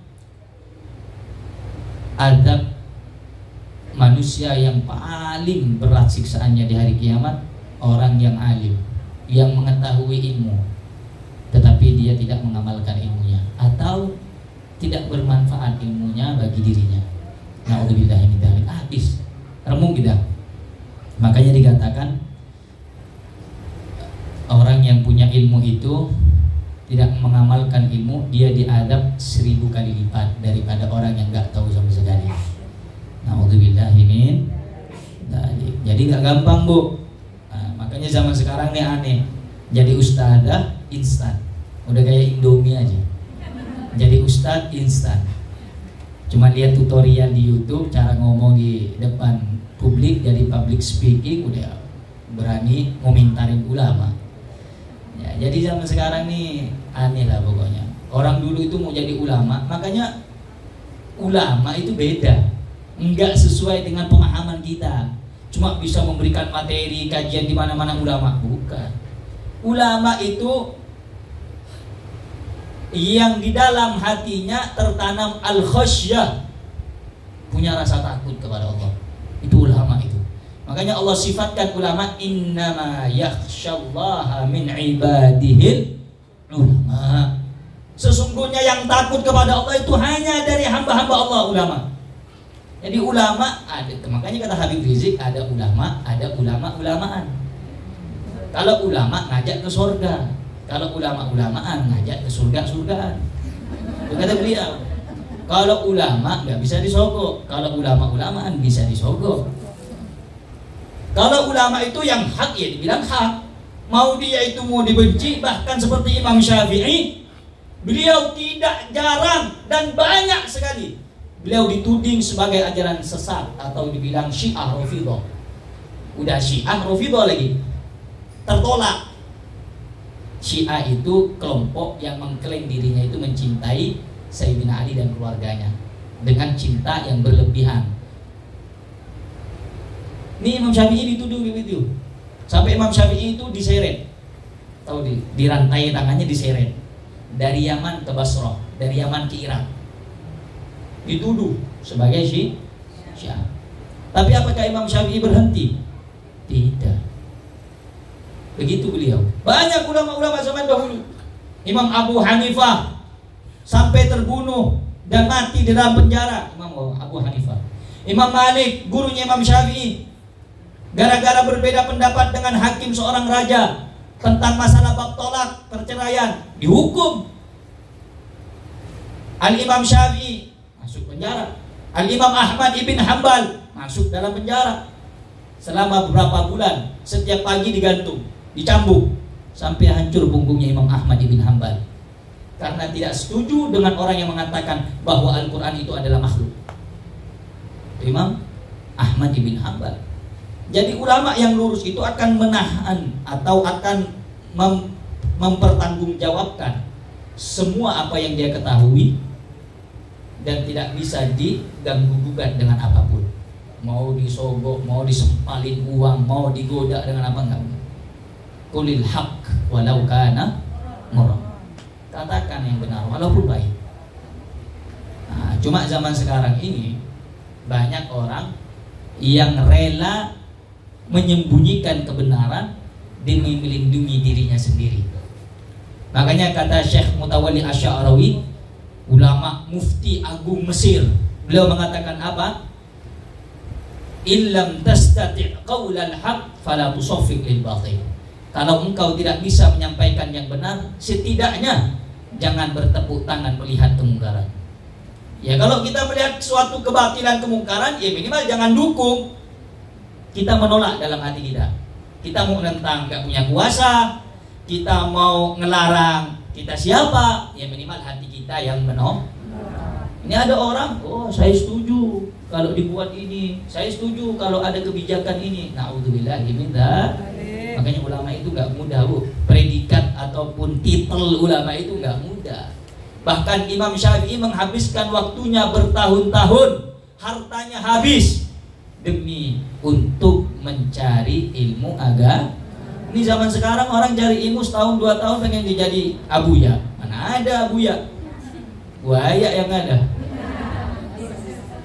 adab manusia yang paling berat siksaannya di hari kiamat orang yang alim, yang mengetahui ilmu tetapi dia tidak mengamalkan ilmunya atau tidak bermanfaat ilmunya bagi dirinya. Naudzubillahi min dzalik. Habis remuk kita. Makanya dikatakan orang yang punya ilmu itu tidak mengamalkan ilmu, dia diadab 1000 kali lipat daripada orang yang nggak tahu sama sekali. Naudzubillahi min dzalik. Jadi nggak gampang, Bu. Makanya zaman sekarang nih aneh. Jadi ustadzah instan, udah kayak Indomie aja. Jadi ustadz instan. Cuma lihat tutorial di YouTube cara ngomong di depan publik, jadi public speaking udah berani ngomentarin ulama. Ya, jadi zaman sekarang nih aneh lah pokoknya. Orang dulu itu mau jadi ulama, makanya ulama itu beda. Enggak sesuai dengan pemahaman kita. Cuma bisa memberikan materi kajian di mana-mana ulama, bukan. Ulama itu yang di dalam hatinya tertanam al-khasyah, punya rasa takut kepada Allah. Itu ulama itu. Makanya Allah sifatkan ulama innama yakhsyallaha min ibadihil ulama. Sesungguhnya yang takut kepada Allah itu hanya dari hamba-hamba Allah, ulama. Jadi ulama ada, makanya kata Habib Rizik, ada ulama, ada ulama-ulamaan. Kalau ulama ngajak ke surga, kalau ulama-ulamaan ngajak ke surga-surgaan. Itu kata beliau. Kalau ulama nggak bisa disogok, kalau ulama-ulamaan bisa disogok. Kalau ulama itu yang hak ya dibilang hak. Mau dia itu mau dibenci, bahkan seperti Imam Syafi'i, beliau tidak jarang dan banyak sekali beliau dituding sebagai ajaran sesat atau dibilang Syiah Rafidhah. Udah Syiah Rafidhah lagi, tertolak. Syiah itu kelompok yang mengklaim dirinya itu mencintai Sayyidina Ali dan keluarganya dengan cinta yang berlebihan. Ini Imam Syafi'i dituduh begitu. Sampai Imam Syafi'i itu diseret, tahu dirantai tangannya diseret dari Yaman ke Basrah, dari Yaman ke Irak, dituduh sebagai Syiah. Tapi apakah Imam Syafi'i berhenti? Tidak. Begitu beliau. Banyak ulama-ulama zaman dahulu. Imam Abu Hanifah sampai terbunuh dan mati di dalam penjara. Imam Abu Hanifah. Imam Malik, gurunya Imam Syafi'i, gara-gara berbeda pendapat dengan hakim seorang raja tentang masalah bab tolak, perceraian, dihukum. Al-Imam Syafi'i masuk penjara. Al-Imam Ahmad ibn Hanbal masuk dalam penjara selama beberapa bulan. Setiap pagi digantung, dicambuk sampai hancur punggungnya Imam Ahmad ibn Hanbal karena tidak setuju dengan orang yang mengatakan bahwa Al-Quran itu adalah makhluk. Imam Ahmad ibn Hanbal. Jadi ulama yang lurus itu akan menahan atau akan mempertanggungjawabkan semua apa yang dia ketahui dan tidak bisa diganggu-gugat dengan apapun. Mau disogok, mau disempalin uang, mau digoda dengan apa enggak. Qulil haq walau kana murra. Katakan yang benar walaupun baik. Nah, cuma zaman sekarang ini banyak orang yang rela menyembunyikan kebenaran demi melindungi dirinya sendiri. Makanya kata Syekh Mutawalli Asy'arawi, ulama mufti agung Mesir, beliau mengatakan apa? Illam tastati' qaulal haq fala tusaffiq lil batil. Kalau engkau tidak bisa menyampaikan yang benar, setidaknya jangan bertepuk tangan melihat kemungkaran. Ya kalau kita melihat suatu kebatilan kemungkaran, ya minimal jangan dukung. Kita menolak dalam hati kita. Kita mau nentang, gak punya kuasa. Kita mau ngelarang, kita siapa? Ya minimal hati kita yang menolak. Ini ada orang, oh saya setuju kalau dibuat ini, saya setuju kalau ada kebijakan ini. Na'udzubillahi min dzalik. Makanya ulama itu gak mudah, Bu. Predikat ataupun titel ulama itu gak mudah. Bahkan Imam Syafi'i menghabiskan waktunya bertahun-tahun, hartanya habis demi untuk mencari ilmu agama. Ini zaman sekarang orang cari ilmu setahun 2 tahun pengen jadi abuya. Mana ada abuya? Buaya yang ada.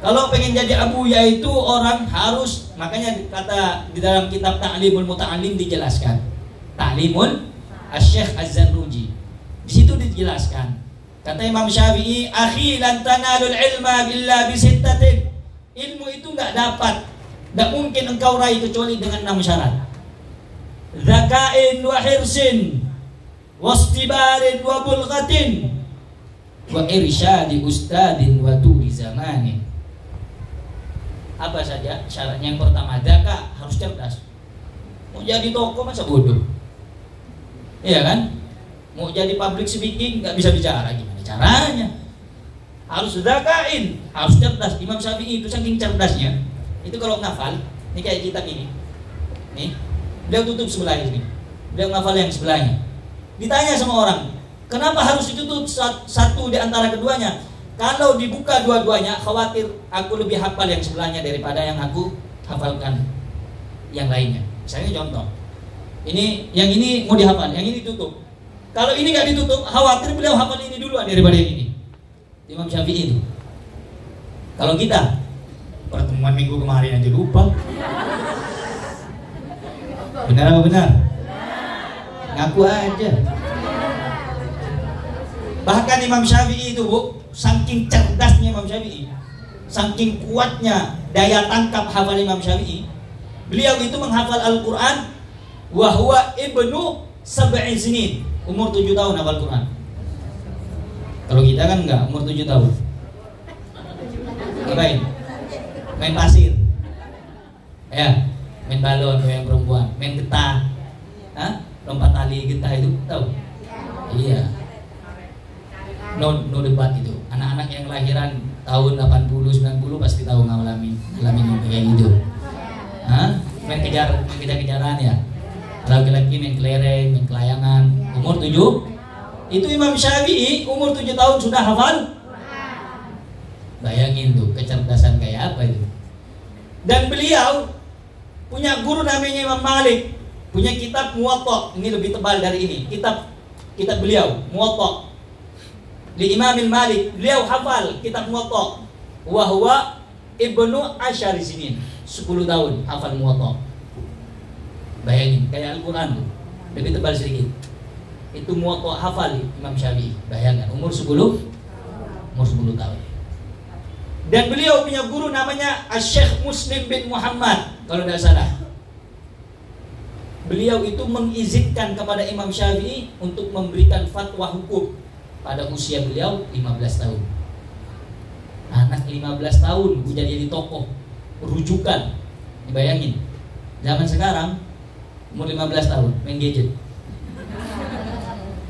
Kalau pengen jadi abuya itu orang harus, makanya kata di dalam kitab Ta'limul Muta'allim dijelaskan. Ta'limul Asy-Syaikh Az-Zarnuji. Di situ dijelaskan. Kata Imam Syafi'i, "Akhi lan tanalul ilma illa bi sittatin." Ilmu itu enggak dapat, enggak mungkin engkau raih kecuali dengan 6 syarat. Zaka'in wa hirsin wastibarin wa bulghatin wa irsyadi ustadin wa tuli zamanin. Apa saja syaratnya? Yang pertama, zaka, harus cerdas. Mau jadi tokoh masa bodoh? Iya kan? Mau jadi public speaking nggak bisa bicara, gimana caranya? Harus zakain, harus cerdas. Imam Syafi'i itu saking cerdasnya, itu kalau ngafal, ini kayak kitab ini, nih, beliau tutup sebelahnya ini, beliau ngafal yang sebelahnya. Ditanya sama orang, kenapa harus ditutup satu di antara keduanya? Kalau dibuka dua-duanya, khawatir aku lebih hafal yang sebelahnya daripada yang aku hafalkan yang lainnya. Misalnya contoh, ini yang ini mau dihafal, yang ini tutup. Kalau ini nggak ditutup, khawatir beliau hafal ini duluan daripada yang ini. Imam Syafi'i itu. Kalau kita pertemuan minggu kemarin aja lupa. Benar apa benar? Ngaku aja. Bahkan Imam Syafi'i itu, Bu, saking cerdasnya Imam Syafi'i, saking kuatnya daya tangkap hafal Imam Syafi'i, beliau itu menghafal Al-Quran wa huwa ibnu sab'i sinin, umur 7 tahun hafal Quran. Kalau kita kan enggak, umur 7 tahun ngapain? Main pasir, ya, main balon kayak perempuan, main getah, lompat tali getah itu tahu? Iya. No debat itu. Anak-anak yang lahiran tahun 80 90 pasti tahu ngalamin kayak gitu. Main kejar-kejaran ya. Laki-laki main kelereng, main kelayangan. Umur 7. Itu Imam Syafi'i umur 7 tahun sudah hafal. Bayangin tuh kecerdasan kayak apa itu. Dan beliau punya guru namanya Imam Malik, punya kitab Muwatta. Ini lebih tebal dari ini. Kitab beliau Muwatta. Di Imam Malik, beliau hafal kitab Muwatta. Wa huwa ibnu asyari sinin, 10 tahun hafal Muwatta. Bayangin, kayak Al-Quran tuh, lebih tebal sedikit. Itu Muwatta hafal Imam Syafi'i. Bayangkan, umur 10 tahun. Dan beliau punya guru namanya Syekh Muslim bin Muhammad, kalau tidak salah. Beliau itu mengizinkan kepada Imam Syafi'i untuk memberikan fatwa hukum pada usia beliau 15 tahun. Anak 15 tahun udah jadi tokoh rujukan. Dibayangin, zaman sekarang umur 15 tahun main gadget.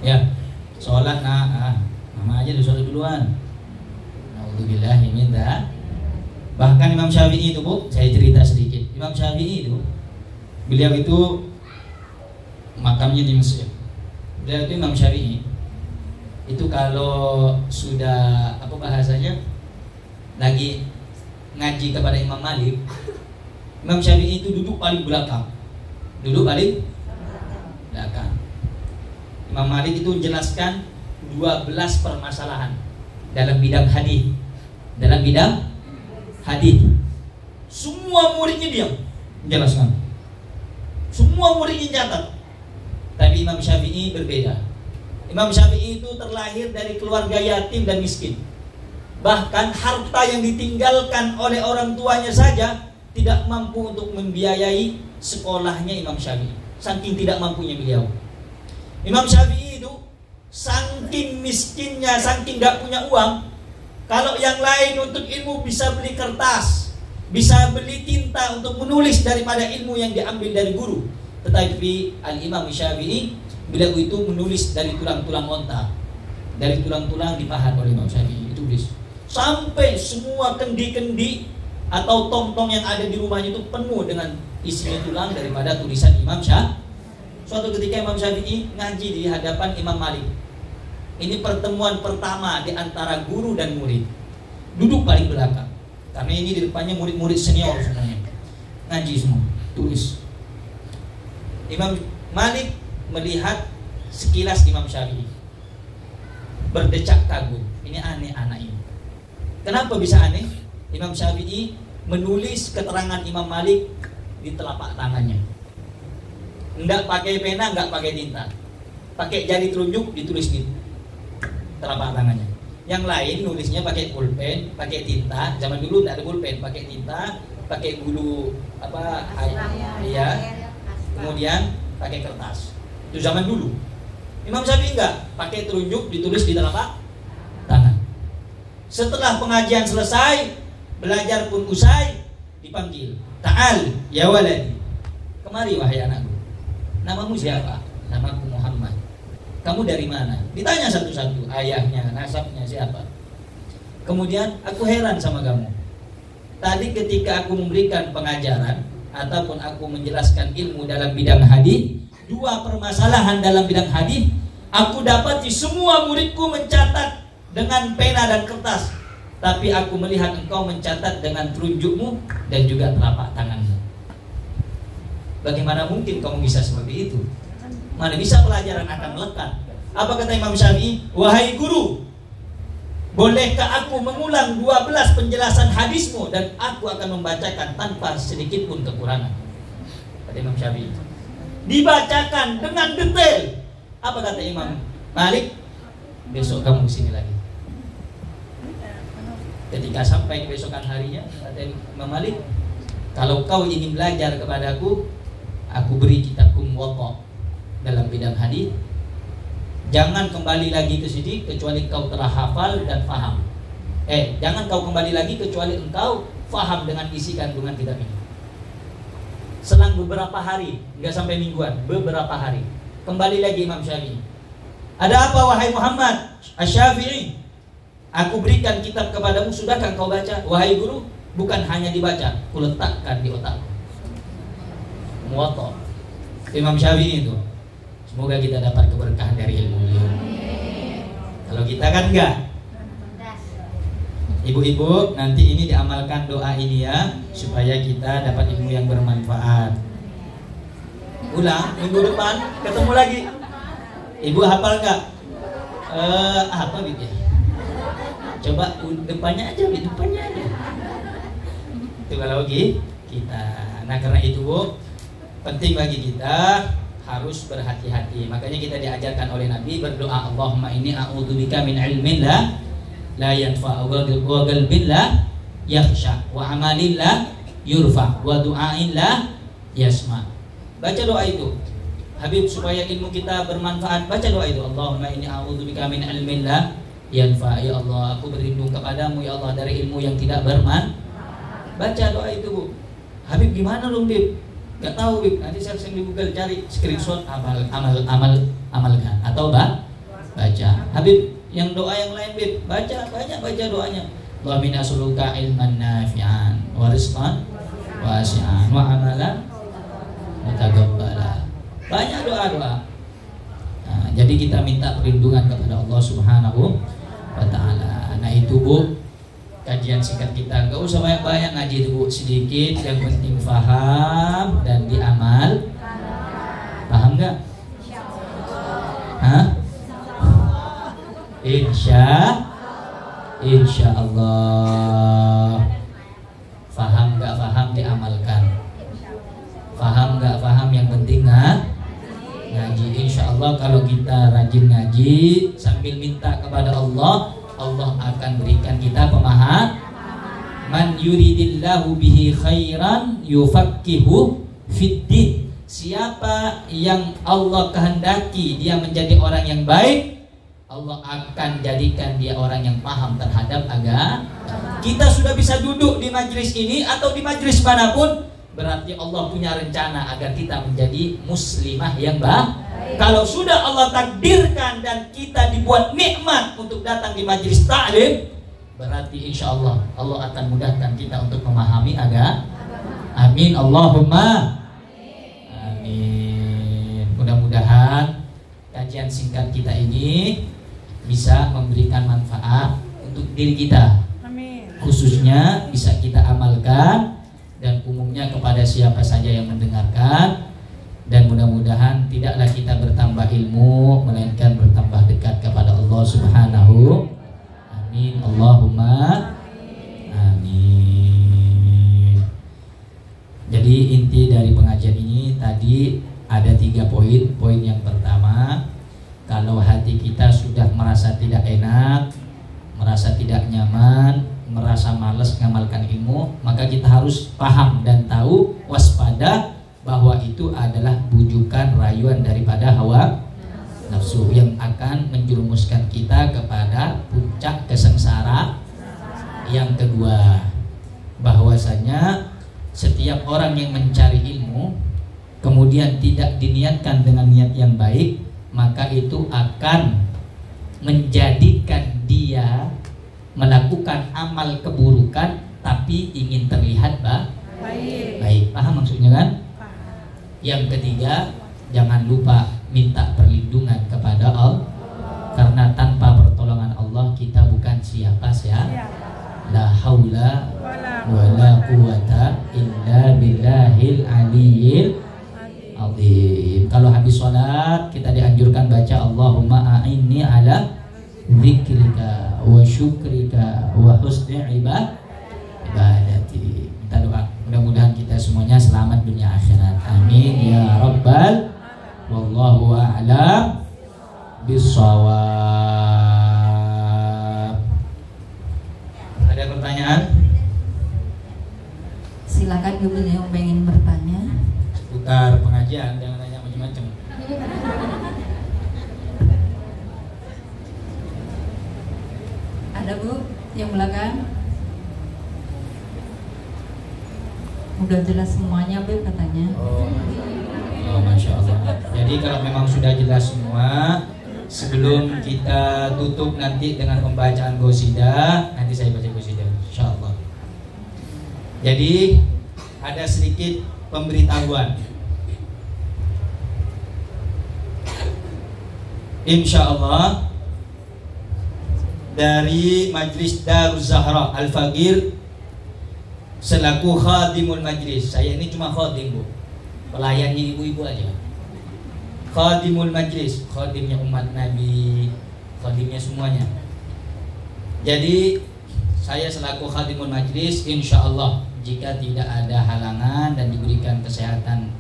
Ya, sholat mama aja udah sholat duluan. Alhamdulillah minta. Bahkan Imam Syafi'i itu, Bu, saya cerita sedikit. Imam Syafi'i itu, beliau itu makamnya di Mesir. Beliau itu Imam Syafi'i itu kalau sudah apa bahasanya lagi ngaji kepada Imam Malik, Imam Syafi'i itu duduk paling belakang. Imam Malik itu menjelaskan 12 permasalahan dalam bidang hadis. Semua muridnya diam menjelaskan. Semua muridnya catat. Tapi Imam Syafi'i berbeda. Imam Syafi'i itu terlahir dari keluarga yatim dan miskin. Bahkan harta yang ditinggalkan oleh orang tuanya saja tidak mampu untuk membiayai sekolahnya Imam Syafi'i. Saking tidak mampunya beliau. Imam Syafi'i itu saking miskinnya, saking tidak punya uang. Kalau yang lain untuk ilmu bisa beli kertas, bisa beli tinta untuk menulis daripada ilmu yang diambil dari guru. Tetapi Al-Imam Syafi'i, beliau itu menulis dari tulang-tulang onta, dari tulang-tulang dipahat oleh Imam Syafi'i. Itu tulis sampai semua kendi-kendi atau tong-tong yang ada di rumahnya itu penuh dengan isinya tulang daripada tulisan Imam Syafi'i. Suatu ketika Imam Syafi'i ngaji di hadapan Imam Malik. Ini pertemuan pertama di antara guru dan murid. Duduk paling belakang, karena ini di depannya murid-murid senior semuanya. Ngaji semua, tulis. Imam Malik melihat sekilas Imam Syafi'i, berdecak kagum. Ini aneh anak ini. Kenapa bisa aneh? Imam Syafi'i menulis keterangan Imam Malik di telapak tangannya. Enggak pakai pena, enggak pakai tinta. Pakai jari telunjuk ditulis di telapak tangannya. Yang lain nulisnya pakai pulpen, pakai tinta. Zaman dulu enggak ada pulpen, pakai tinta, pakai bulu kemudian pakai kertas. Itu zaman dulu. Imam Syafi'i enggak, pakai telunjuk ditulis di telapak tangan. Setelah pengajian selesai, belajar pun usai, dipanggil. Ta'al ya waladi. Kemari wahai anakku. Namamu siapa? Namaku Muhammad. Kamu dari mana? Ditanya satu-satu, ayahnya, nasabnya siapa. Kemudian aku heran sama kamu. Tadi ketika aku memberikan pengajaran ataupun aku menjelaskan ilmu dalam bidang hadis, 2 permasalahan dalam bidang hadis, aku dapati semua muridku mencatat dengan pena dan kertas, tapi aku melihat engkau mencatat dengan telunjukmu dan juga telapak tanganmu. Bagaimana mungkin kamu bisa seperti itu? Mana bisa pelajaran akan melekat? Apa kata Imam Syafi'i? Wahai guru, bolehkah aku mengulang 12 penjelasan hadismu dan aku akan membacakan tanpa sedikit pun kekurangan? Kata Imam Syafi'i. Dibacakan dengan detail. Apa kata Imam Malik? besok kamu kesini lagi. Ketika sampai kebesokan harinya, kata Imam Malik, kalau kau ingin belajar kepadaku, aku beri kitabku Muwatta dalam bidang hadis. Jangan kembali lagi ke sini kecuali kau telah hafal dan faham. Jangan kau kembali lagi kecuali engkau faham dengan isi kandungan kitab ini. Selang beberapa hari, enggak sampai mingguan, beberapa hari, kembali lagi Imam Syafi'i. Ada apa wahai Muhammad Asy-Syafi'i? Aku berikan kitab kepadamu, sudahkah kau baca? Wahai guru, bukan hanya dibaca, kuletakkan di otakku. Muwatta Imam Syafi'i itu. Semoga kita dapat keberkahan dari ilmu beliau. Kalau kita kan enggak. Ibu-ibu, nanti ini diamalkan doa ini ya, supaya kita dapat ilmu yang bermanfaat. Ulang, minggu depan ketemu lagi. Ibu hafal nggak? Apa gitu ya? Coba depannya aja, depannya aja. Itu kalau kita. Nah karena itu Bu, penting bagi kita harus berhati-hati. Makanya kita diajarkan oleh Nabi berdoa, Allahumma inni a'udzubika min ilmin la yanfa wa qalbin la yakhsha wa amalin la yurfa wa du'ain la yasma. Baca doa itu Habib, supaya ilmu kita bermanfaat. Baca doa itu, Allahumma inni a'udzubika min ilmin la yanfa. Ya Allah, aku berlindung kepadamu ya Allah dari ilmu yang tidak bermanfaat. Baca doa itu Bu. Habib gimana dong Bib? Gak tahu Bib. Nanti saya di Google cari screenshot, amalkan atau baca. Habib yang doa yang lain Bib, baca doanya. Allahumma as'aluka ilman nafi'an wa rizqan wasi'an wa amalan mutaqabbala. Banyak doa-doa. Nah, jadi kita minta perlindungan kepada Allah Subhanahu wa taala. Nah itu Bu, kajian singkat kita. Enggak usah banyak-banyak ngaji itu Bu, sedikit, yang penting paham dan diamal. Paham enggak? Hah? Insya Allah. Faham nggak faham diamalkan. Faham nggak faham yang penting ngaji. Insya Allah kalau kita rajin ngaji sambil minta kepada Allah, Allah akan berikan kita pemahaman. Man yuridillahu bihi khairan yufaqihu fiddin. Siapa yang Allah kehendaki dia menjadi orang yang baik, Allah akan jadikan dia orang yang paham terhadap agama. Kita sudah bisa duduk di majelis ini atau di majelis manapun, berarti Allah punya rencana agar kita menjadi muslimah yang baik. Kalau sudah Allah takdirkan dan kita dibuat nikmat untuk datang di majelis ta'lim, berarti insya Allah Allah akan mudahkan kita untuk memahami agama. Amin Allahumma amin. Mudah-mudahan kajian singkat kita ini bisa memberikan manfaat untuk diri kita. Amin. Khususnya bisa kita amalkan dan umumnya kepada siapa saja yang mendengarkan, dan mudah-mudahan tidaklah kita bertambah ilmu melainkan bertambah dekat kepada Allah Subhanahu. Amin Allahumma amin. Jadi inti dari pengajian ini tadi ada 3 poin. Poin yang pertama, kalau hati kita sudah merasa tidak enak, merasa tidak nyaman, merasa malas mengamalkan ilmu, maka kita harus paham dan tahu, waspada bahwa itu adalah bujukan rayuan daripada hawa nafsu yang akan menjerumuskan kita kepada puncak kesengsara. Yang kedua, bahwasanya setiap orang yang mencari ilmu kemudian tidak diniatkan dengan niat yang baik, maka itu akan menjadikan dia melakukan amal keburukan tapi ingin terlihat baik. Paham maksudnya kan? Yang ketiga, jangan lupa minta perlindungan kepada Allah, karena tanpa pertolongan Allah kita bukan siapa-siapa. La haula wala quwata illa billahil aliyyil azim. Kalau habis sholat kita dianjurkan baca Allahumma a'inni ala dzikrika wa syukrika wa husni ibadati. Minta doa, mudah-mudahan kita semuanya selamat dunia akhirat. Amin ya rabbal. Wallahu a'lam bissawab. Silakan ibu yang pengen bertanya. Seputar pengajian, jangan nanya macam-macam. Ada Bu yang belakang? Udah jelas semuanya Bu katanya. Oh, Masya Allah. Jadi kalau memang sudah jelas semua, sebelum kita tutup nanti dengan pembacaan qasidah, nanti saya baca qasidah, insya Allah. Jadi ada sedikit pemberitahuan. Insya Allah dari Majlis Daruz Zahra Al-Faqir selaku khadimul majlis. Saya ini cuma khadim, Bu, pelayannya ibu-ibu aja. Khadimul majlis, khadimnya umat Nabi, khadimnya semuanya. Jadi saya selaku khadimul majlis, insya Allah jika tidak ada halangan dan diberikan kesehatan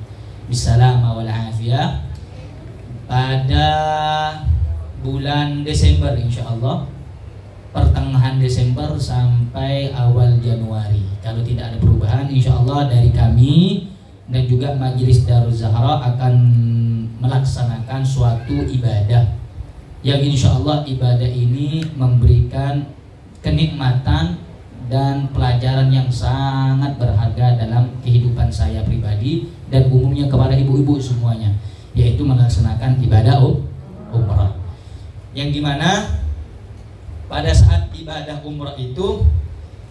bisalama wal afiyah, pada bulan Desember insya Allah, pertengahan Desember sampai awal Januari, kalau tidak ada perubahan, insya Allah dari kami dan juga Majelis Daruz Zahra akan melaksanakan suatu ibadah yang insya Allah ibadah ini memberikan kenikmatan dan pelajaran yang sangat berharga dalam kehidupan saya pribadi dan umumnya kepada ibu-ibu semuanya, yaitu melaksanakan ibadah umrah, yang dimana pada saat ibadah umrah itu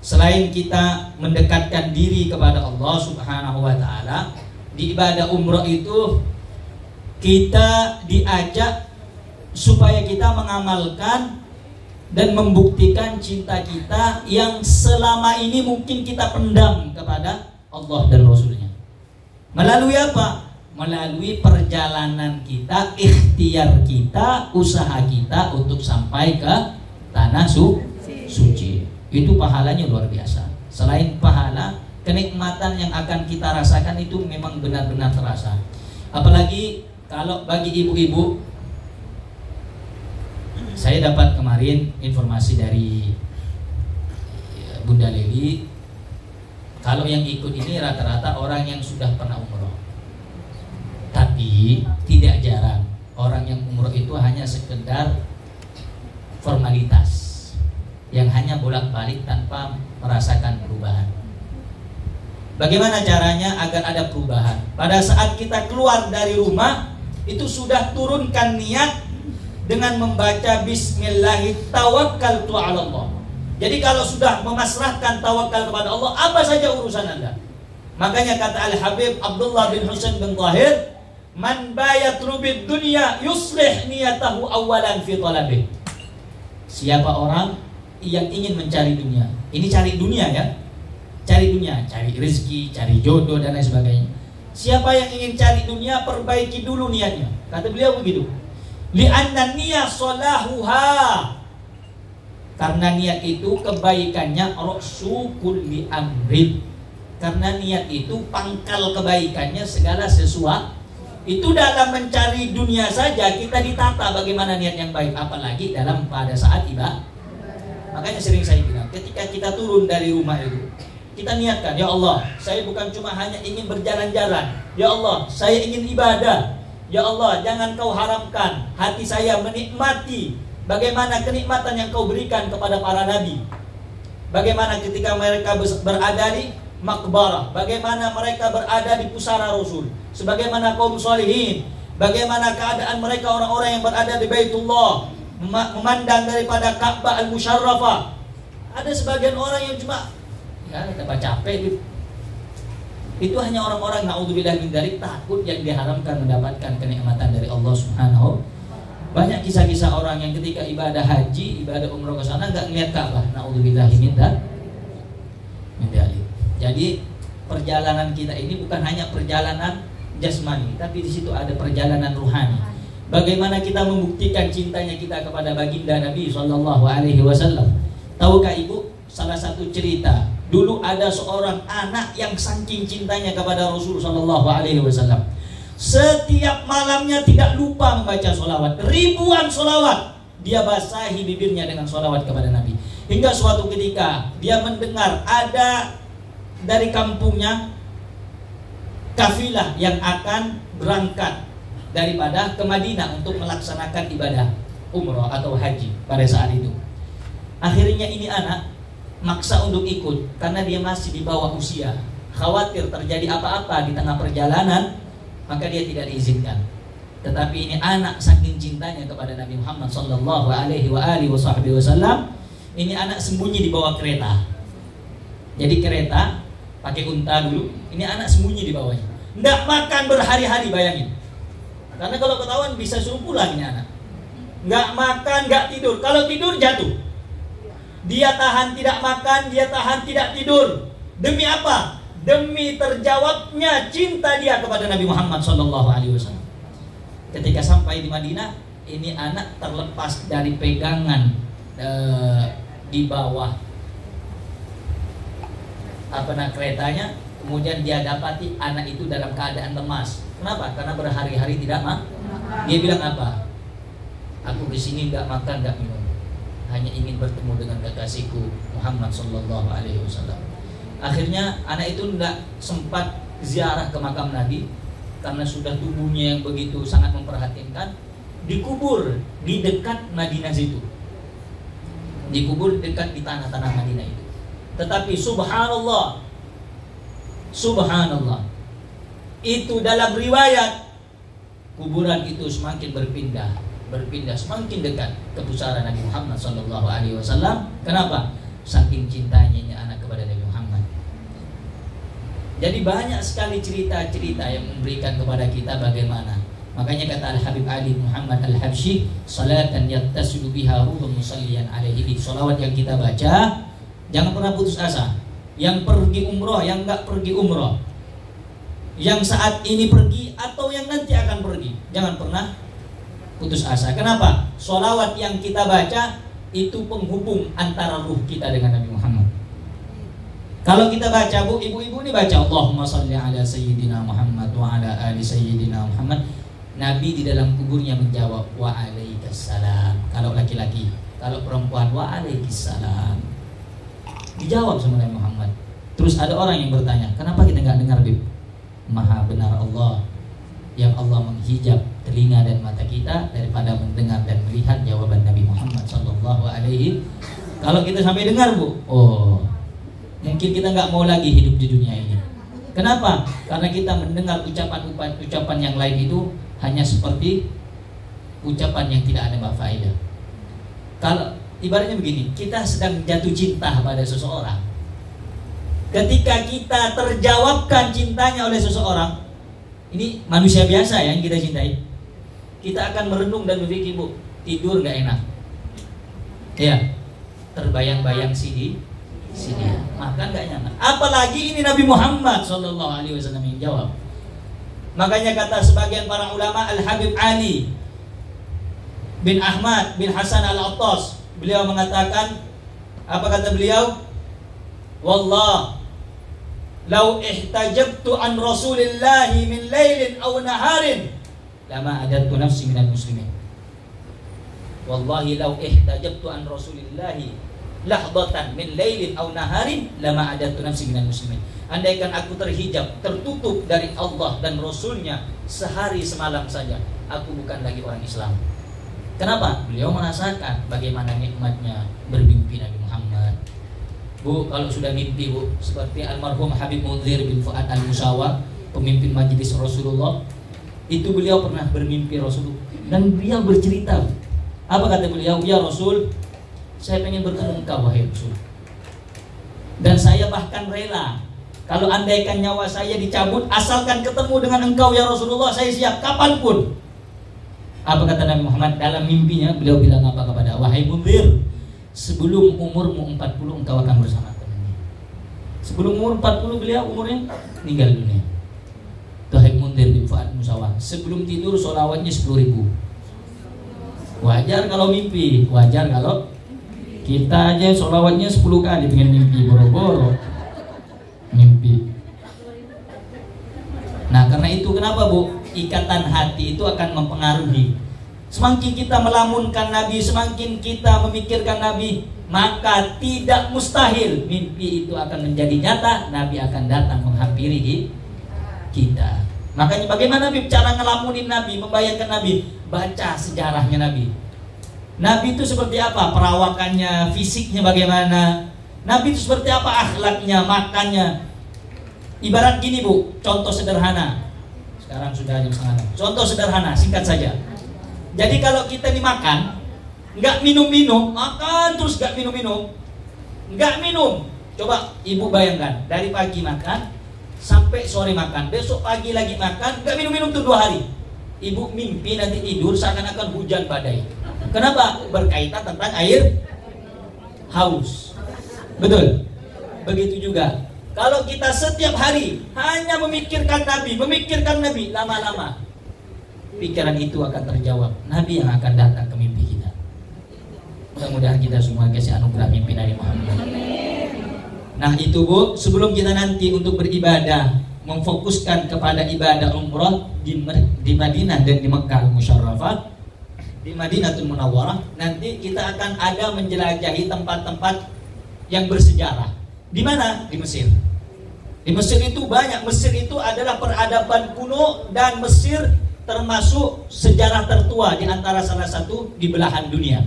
selain kita mendekatkan diri kepada Allah Subhanahu wa Ta'ala, di ibadah umrah itu kita diajak supaya kita mengamalkan dan membuktikan cinta kita yang selama ini mungkin kita pendam kepada Allah dan Rasulnya. Melalui apa? Melalui perjalanan kita, ikhtiar kita, usaha kita untuk sampai ke tanah suci. Itu pahalanya luar biasa. Selain pahala, kenikmatan yang akan kita rasakan itu memang benar-benar terasa. Apalagi kalau bagi ibu-ibu, saya dapat kemarin informasi dari Bunda Leli, kalau yang ikut ini rata-rata orang yang sudah pernah umroh. Tapi tidak jarang orang yang umroh itu hanya sekedar formalitas, yang hanya bolak-balik tanpa merasakan perubahan. Bagaimana caranya agar ada perubahan? Pada saat kita keluar dari rumah, itu sudah turunkan niat dengan membaca Bismillahirrahmanirrahim. Jadi kalau sudah memasrahkan tawakal kepada Allah, apa saja urusan Anda. Makanya kata Al-Habib Abdullah bin Husain bin Tahir, man bayatlu bid dunya yuslih niyatahu awalan fi talabih. Siapa orang yang ingin mencari dunia, ini cari dunia ya, cari dunia, cari rezeki, cari jodoh dan lain sebagainya. Siapa yang ingin cari dunia, perbaiki dulu niatnya. Kata beliau begitu. Li'anna niyah solahuha, karena niat itu kebaikannya ra'su kulli amrin. Karena niat itu pangkal kebaikannya segala sesuatu. Itu dalam mencari dunia saja kita ditata bagaimana niat yang baik, apalagi dalam pada saat ibadah. Makanya sering saya bilang, ketika kita turun dari rumah itu, kita niatkan, ya Allah, saya bukan cuma hanya ingin berjalan-jalan. Ya Allah, saya ingin ibadah. Ya Allah, jangan kau haramkan hati saya menikmati bagaimana kenikmatan yang kau berikan kepada para nabi. Bagaimana ketika mereka berada di makbarah, bagaimana mereka berada di pusara Rasul, sebagaimana kaum sholihin, bagaimana keadaan mereka orang-orang yang berada di Baitullah, memandang daripada Ka'bah al-Musyarrafah. Ada sebagian orang yang cuma ya dapat capek gitu. Itu hanya orang-orang naudzubillah min dzalik, takut yang diharamkan mendapatkan kenikmatan dari Allah Subhanahu. Banyak kisah-kisah orang yang ketika ibadah haji, ibadah umroh ke sana enggak ngeliat Ka'bah, naudzubillah min dzalik. Jadi perjalanan kita ini bukan hanya perjalanan jasmani, tapi di situ ada perjalanan ruhani. Bagaimana kita membuktikan cintanya kita kepada baginda Nabi sallallahu alaihi wasallam. Tahukah Ibu salah satu cerita? Dulu ada seorang anak yang saking cintanya kepada Rasul sallallahu alaihi wasallam, setiap malamnya tidak lupa membaca sholawat, ribuan sholawat. Dia basahi bibirnya dengan sholawat kepada Nabi. Hingga suatu ketika dia mendengar ada dari kampungnya kafilah yang akan berangkat daripada ke Madinah untuk melaksanakan ibadah umroh atau haji pada saat itu. Akhirnya ini anak maksa untuk ikut karena dia masih di bawah usia, khawatir terjadi apa-apa di tengah perjalanan, maka dia tidak diizinkan. Tetapi ini anak saking cintanya kepada Nabi Muhammad sallallahu alaihi wasallam, ini anak sembunyi di bawah kereta. Jadi kereta pakai unta dulu, ini anak sembunyi di bawahnya. Nggak makan berhari-hari, bayangin. Karena kalau ketahuan bisa suruh pulang ini anak. Nggak makan, nggak tidur. Kalau tidur jatuh. Dia tahan tidak makan, dia tahan tidak tidur. Demi apa? Demi terjawabnya cinta dia kepada Nabi Muhammad SAW. Ketika sampai di Madinah, ini anak terlepas dari pegangan di bawah keretanya. Kemudian dia dapati anak itu dalam keadaan lemas. Kenapa? Karena berhari-hari tidak makan. Dia bilang apa? Aku di sini nggak makan, nggak minum, hanya ingin bertemu dengan kekasihku Muhammad sallallahu alaihi wasallam. Akhirnya anak itu tidak sempat ziarah ke makam Nabi karena sudah tubuhnya yang begitu sangat memprihatinkan. Dikubur di dekat Madinah situ, dikubur dekat di tanah-tanah Madinah itu. Tetapi subhanallah, subhanallah, itu dalam riwayat kuburan itu semakin berpindah semakin dekat ke pusara Nabi Muhammad SAW. Kenapa? Saking cintanya ini anak kepada Nabi Muhammad. Jadi banyak sekali cerita-cerita yang memberikan kepada kita bagaimana. Makanya kata Al-Habib Ali Muhammad Al-Habsyi, salatan yattasilu biha ruhun musalliyan alaihi. Salawat yang kita baca, jangan pernah putus asa. Yang pergi umroh, yang enggak pergi umroh, yang saat ini pergi atau yang nanti akan pergi, jangan pernah putus asa. Kenapa? Sholawat yang kita baca itu penghubung antara ruh kita dengan Nabi Muhammad. Kalau kita baca, bu, ibu-ibu ini baca Allahumma salli ala sayyidina Muhammad wa ala ali sayyidina Muhammad, Nabi di dalam kuburnya menjawab wa alaikassalam. Kalau laki-laki, kalau perempuan wa alaikissalam. Dijawab sama Nabi Muhammad. Terus ada orang yang bertanya, kenapa kita nggak dengar, Bib? Maha benar Allah yang Allah menghijab telinga dan mata kita daripada mendengar dan melihat jawaban Nabi Muhammad sallallahu alaihi. Kalau kita sampai dengar, bu, oh, mungkin kita nggak mau lagi hidup di dunia ini. Kenapa? Karena kita mendengar ucapan yang lain itu hanya seperti ucapan yang tidak ada faedah. Kalau ibaratnya begini, kita sedang jatuh cinta pada seseorang. Ketika kita terjawabkan cintanya oleh seseorang, ini manusia biasa yang kita cintai, kita akan merenung dan berpikir, bu, tidur nggak enak, ya, terbayang-bayang sini, makan nggak nyaman. Apalagi ini Nabi Muhammad SAW yang jawab. Makanya kata sebagian para ulama, Al-Habib Ali bin Ahmad bin Hasan Al-Attas, beliau mengatakan, apa kata beliau? Wallah, lau ihtajabtu an Rasulillahi min lailin aw naharin lama adattu nafsi minal muslimin. Wallahi lau ihtajabtu an Rasulillahi lahdatan min lailin aw naharin lama adattu nafsi minal muslimin. Andaikan aku terhijab, tertutup dari Allah dan Rasulnya sehari semalam saja, aku bukan lagi orang Islam. Kenapa? Beliau merasakan bagaimana nikmatnya bermimpi Nabi Muhammad. Bu, kalau sudah mimpi, bu, seperti almarhum Habib Munzir bin Fuad Al-Musawa, pemimpin majelis Rasulullah, itu beliau pernah bermimpi Rasulullah dan beliau bercerita. Apa kata beliau? Ya Rasul, saya pengen bertemu engkau, wahai Rasul, dan saya bahkan rela kalau andaikan nyawa saya dicabut asalkan ketemu dengan engkau ya Rasulullah, saya siap kapanpun. Apa kata Nabi Muhammad dalam mimpinya? Beliau bilang apa kepada wahai Munzir, sebelum umurmu 40 engkau akan bersama temannya. Sebelum umur 40 beliau umurnya meninggal dunia. Habib Munzir bin Fuad Musawa. Sebelum tidur sholawatnya 10.000. Wajar kalau mimpi, wajar kalau kita aja sholawatnya 10 kali pengen mimpi, boro-boro mimpi. Nah karena itu kenapa, bu, ikatan hati itu akan mempengaruhi. Semakin kita melamunkan Nabi, semakin kita memikirkan Nabi, maka tidak mustahil mimpi itu akan menjadi nyata. Nabi akan datang menghampiri kita. Makanya bagaimana Bib cara ngelamunin Nabi, membayangkan Nabi? Baca sejarahnya Nabi. Nabi itu seperti apa? Perawakannya, fisiknya bagaimana? Nabi itu seperti apa? Akhlaknya, makannya. Ibarat gini Bu, contoh sederhana. Sekarang sudah jam setengah. Contoh sederhana, singkat saja. Jadi kalau kita dimakan, nggak minum-minum, makan terus nggak minum-minum, nggak minum. Coba ibu bayangkan, dari pagi makan sampai sore makan, besok pagi lagi makan, nggak minum-minum tuh 2 hari. Ibu mimpi nanti tidur seakan-akan hujan badai. Kenapa? Berkaitan tentang air haus. Betul. Begitu juga. Kalau kita setiap hari hanya memikirkan Nabi, lama-lama pikiran itu akan terjawab. Nabi yang akan datang ke mimpi kita. Mudah-mudahan kita semua kasih anugerah mimpi Nabi Muhammad. Nah itu Bu, sebelum kita nanti untuk beribadah, memfokuskan kepada ibadah umrah di Madinah dan di Mekkah Musyarrafah, di Madinatul Munawwarah, nanti kita akan ada menjelajahi tempat-tempat yang bersejarah. Di mana? Di Mesir. Di Mesir itu banyak. Mesir itu adalah peradaban kuno dan Mesir termasuk sejarah tertua di antara salah satu di belahan dunia.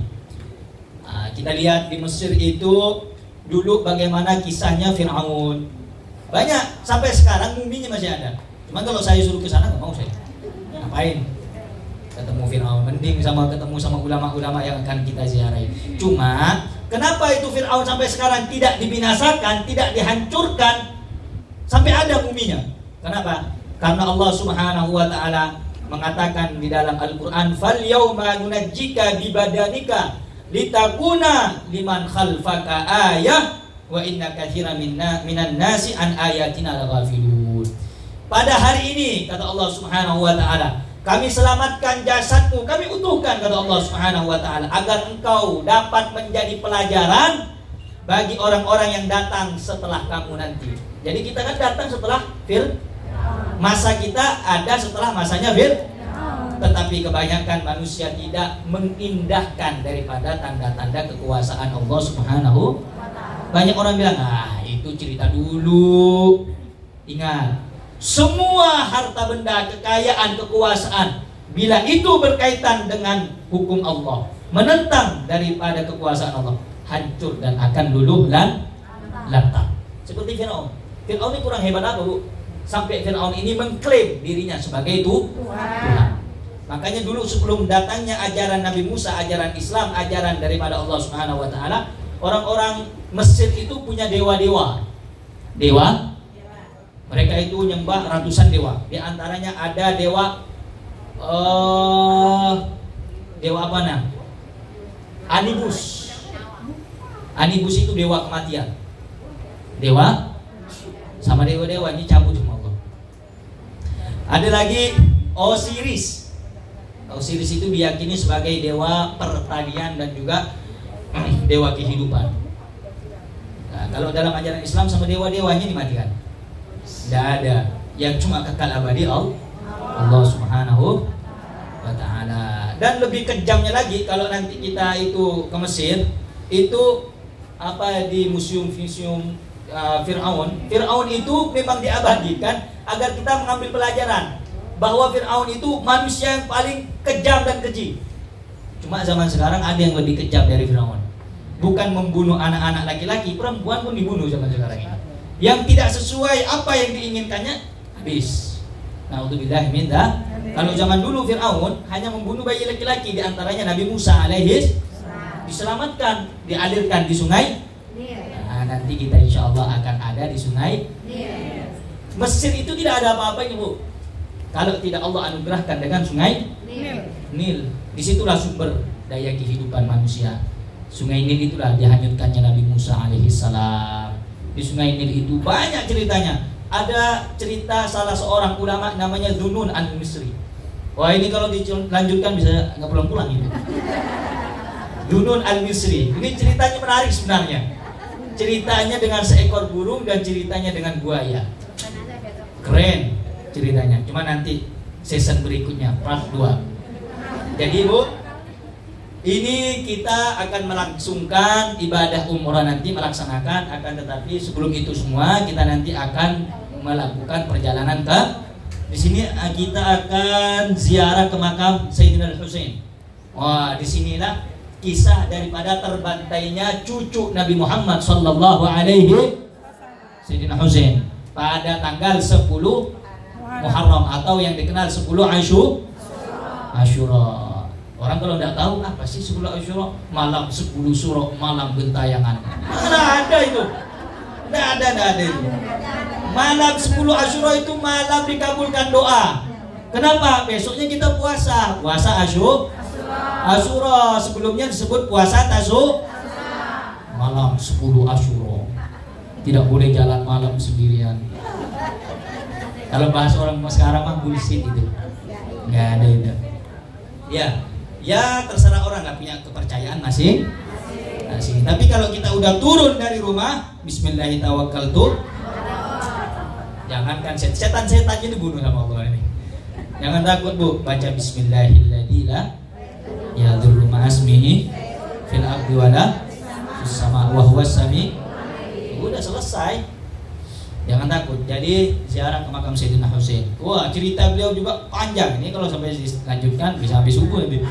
Nah, kita lihat di Mesir itu dulu bagaimana kisahnya Fir'aun. Banyak, sampai sekarang muminya masih ada. Cuma kalau saya suruh ke sana nggak mau saya. Ngapain? Ketemu Fir'aun, mending ketemu sama ulama-ulama yang akan kita ziarahi. Cuma kenapa itu Fir'aun sampai sekarang tidak dibinasakan, tidak dihancurkan, sampai ada muminya? Kenapa? Karena Allah Subhanahu wa taala mengatakan di dalam Al-Qur'an, "Fal yauma nunajjika bi badanika litakuna liman khalfaka ayah wa inna katsiran minan nasi an ayatina laghafilun." Pada hari ini kata Allah Subhanahu wa taala, kami selamatkan jasadmu, kami utuhkan kata Allah Subhanahu wa taala agar engkau dapat menjadi pelajaran bagi orang-orang yang datang setelah kamu nanti. Jadi kita kan datang setelah masa kita ada setelah masanya tetapi kebanyakan manusia tidak mengindahkan daripada tanda-tanda kekuasaan Allah Subhanahu. Banyak orang bilang, itu cerita dulu. Ingat, semua harta benda, kekayaan, kekuasaan, bila itu berkaitan dengan hukum Allah, menentang daripada kekuasaan Allah, hancur dan akan luluh dan lantak. Seperti Fir'aun. Fir'aun ini kurang hebat apa Bu? Sampai Fir'aun ini mengklaim dirinya sebagai Tuhan. Makanya dulu sebelum datangnya ajaran Nabi Musa, ajaran Islam, ajaran daripada Allah Subhanahu wa taala, orang-orang Mesir itu punya dewa-dewa. Dewa? Mereka itu nyembah ratusan dewa. Di antaranya ada dewa dewa apa namanya? Anubis. Anubis itu dewa kematian. Dewa sama dewa-dewa ini cabut sama Allah. Ada lagi Osiris. Osiris itu diyakini sebagai dewa pertanian dan juga dewa kehidupan. Nah, kalau dalam ajaran Islam sama dewa-dewanya dimatikan. Tidak ada. Yang cuma kekal abadi Allah Subhanahu wa ta'ala. Dan lebih kejamnya lagi, kalau nanti kita itu ke Mesir, itu di museum Fir'aun itu memang diabadikan agar kita mengambil pelajaran bahwa Fir'aun itu manusia yang paling kejam dan keji. Cuma zaman sekarang ada yang lebih kejam dari Fir'aun. Bukan membunuh anak-anak laki-laki, perempuan pun dibunuh zaman sekarang ini. Yang tidak sesuai apa yang diinginkannya, habis. Na'udzubillah min dzalik. Kalau zaman dulu Fir'aun hanya membunuh bayi laki-laki, di antaranya Nabi Musa alaihis diselamatkan, dialirkan di sungai. Nah, nanti kita insya Allah akan ada di sungai. Mesir itu tidak ada apa-apanya Bu, kalau tidak Allah anugerahkan dengan sungai Nil. Disitulah sumber daya kehidupan manusia. Sungai Nil itulah dihanyutkannya Nabi Musa alaihissalam. Di sungai Nil itu banyak ceritanya. Ada cerita salah seorang ulama namanya Dzunun al-Misri. Wah, ini kalau dilanjutkan bisa nggak pulang-pulang ini. Dzunun al-Misri. Ini ceritanya menarik sebenarnya. Ceritanya dengan seekor burung dan ceritanya dengan buaya. Keren ceritanya. Cuma nanti season berikutnya part 2. Jadi Bu, ini kita akan melangsungkan ibadah umrah nanti, melaksanakan, akan tetapi sebelum itu semua kita nanti akan melakukan perjalanan ke Di sini kita akan ziarah ke makam Sayyidina Al-Husain. Wah, disinilah kisah daripada terbantainya cucu Nabi Muhammad sallallahu alaihi Sayyidina Husain pada tanggal 10 Muharram atau yang dikenal 10 Asyura. Orang kalau tidak tahu apa sih 10 Asyura? Malam 10 suro, malam gentayangan. Mana ada itu? Tidak ada itu. Malam 10 Asyura itu malam dikabulkan doa. Kenapa? Besoknya kita puasa. Puasa Asyura. Sebelumnya disebut puasa Tasuk. Malam 10 Asyura. Tidak boleh jalan malam sendirian. Kalau bahas orang sekarang mah bullshit itu. Nggak ada itu. Ya terserah orang, nggak punya kepercayaan masing. Tapi kalau kita udah turun dari rumah, Bismillahirrahmanirrahim. Jangankan setan ini dibunuh sama Allah ini. Jangan takut bu, baca Bismillahirrahmanirrahim. Ya dzul ma'asmihi fil ardi wala fis sama wa huwas sami. Udah selesai. Jangan takut. Jadi ziarah ke makam Sayyidina Husain. Wah, cerita beliau juga panjang. Ini kalau sampai dilanjutkan bisa sampai subuh nanti.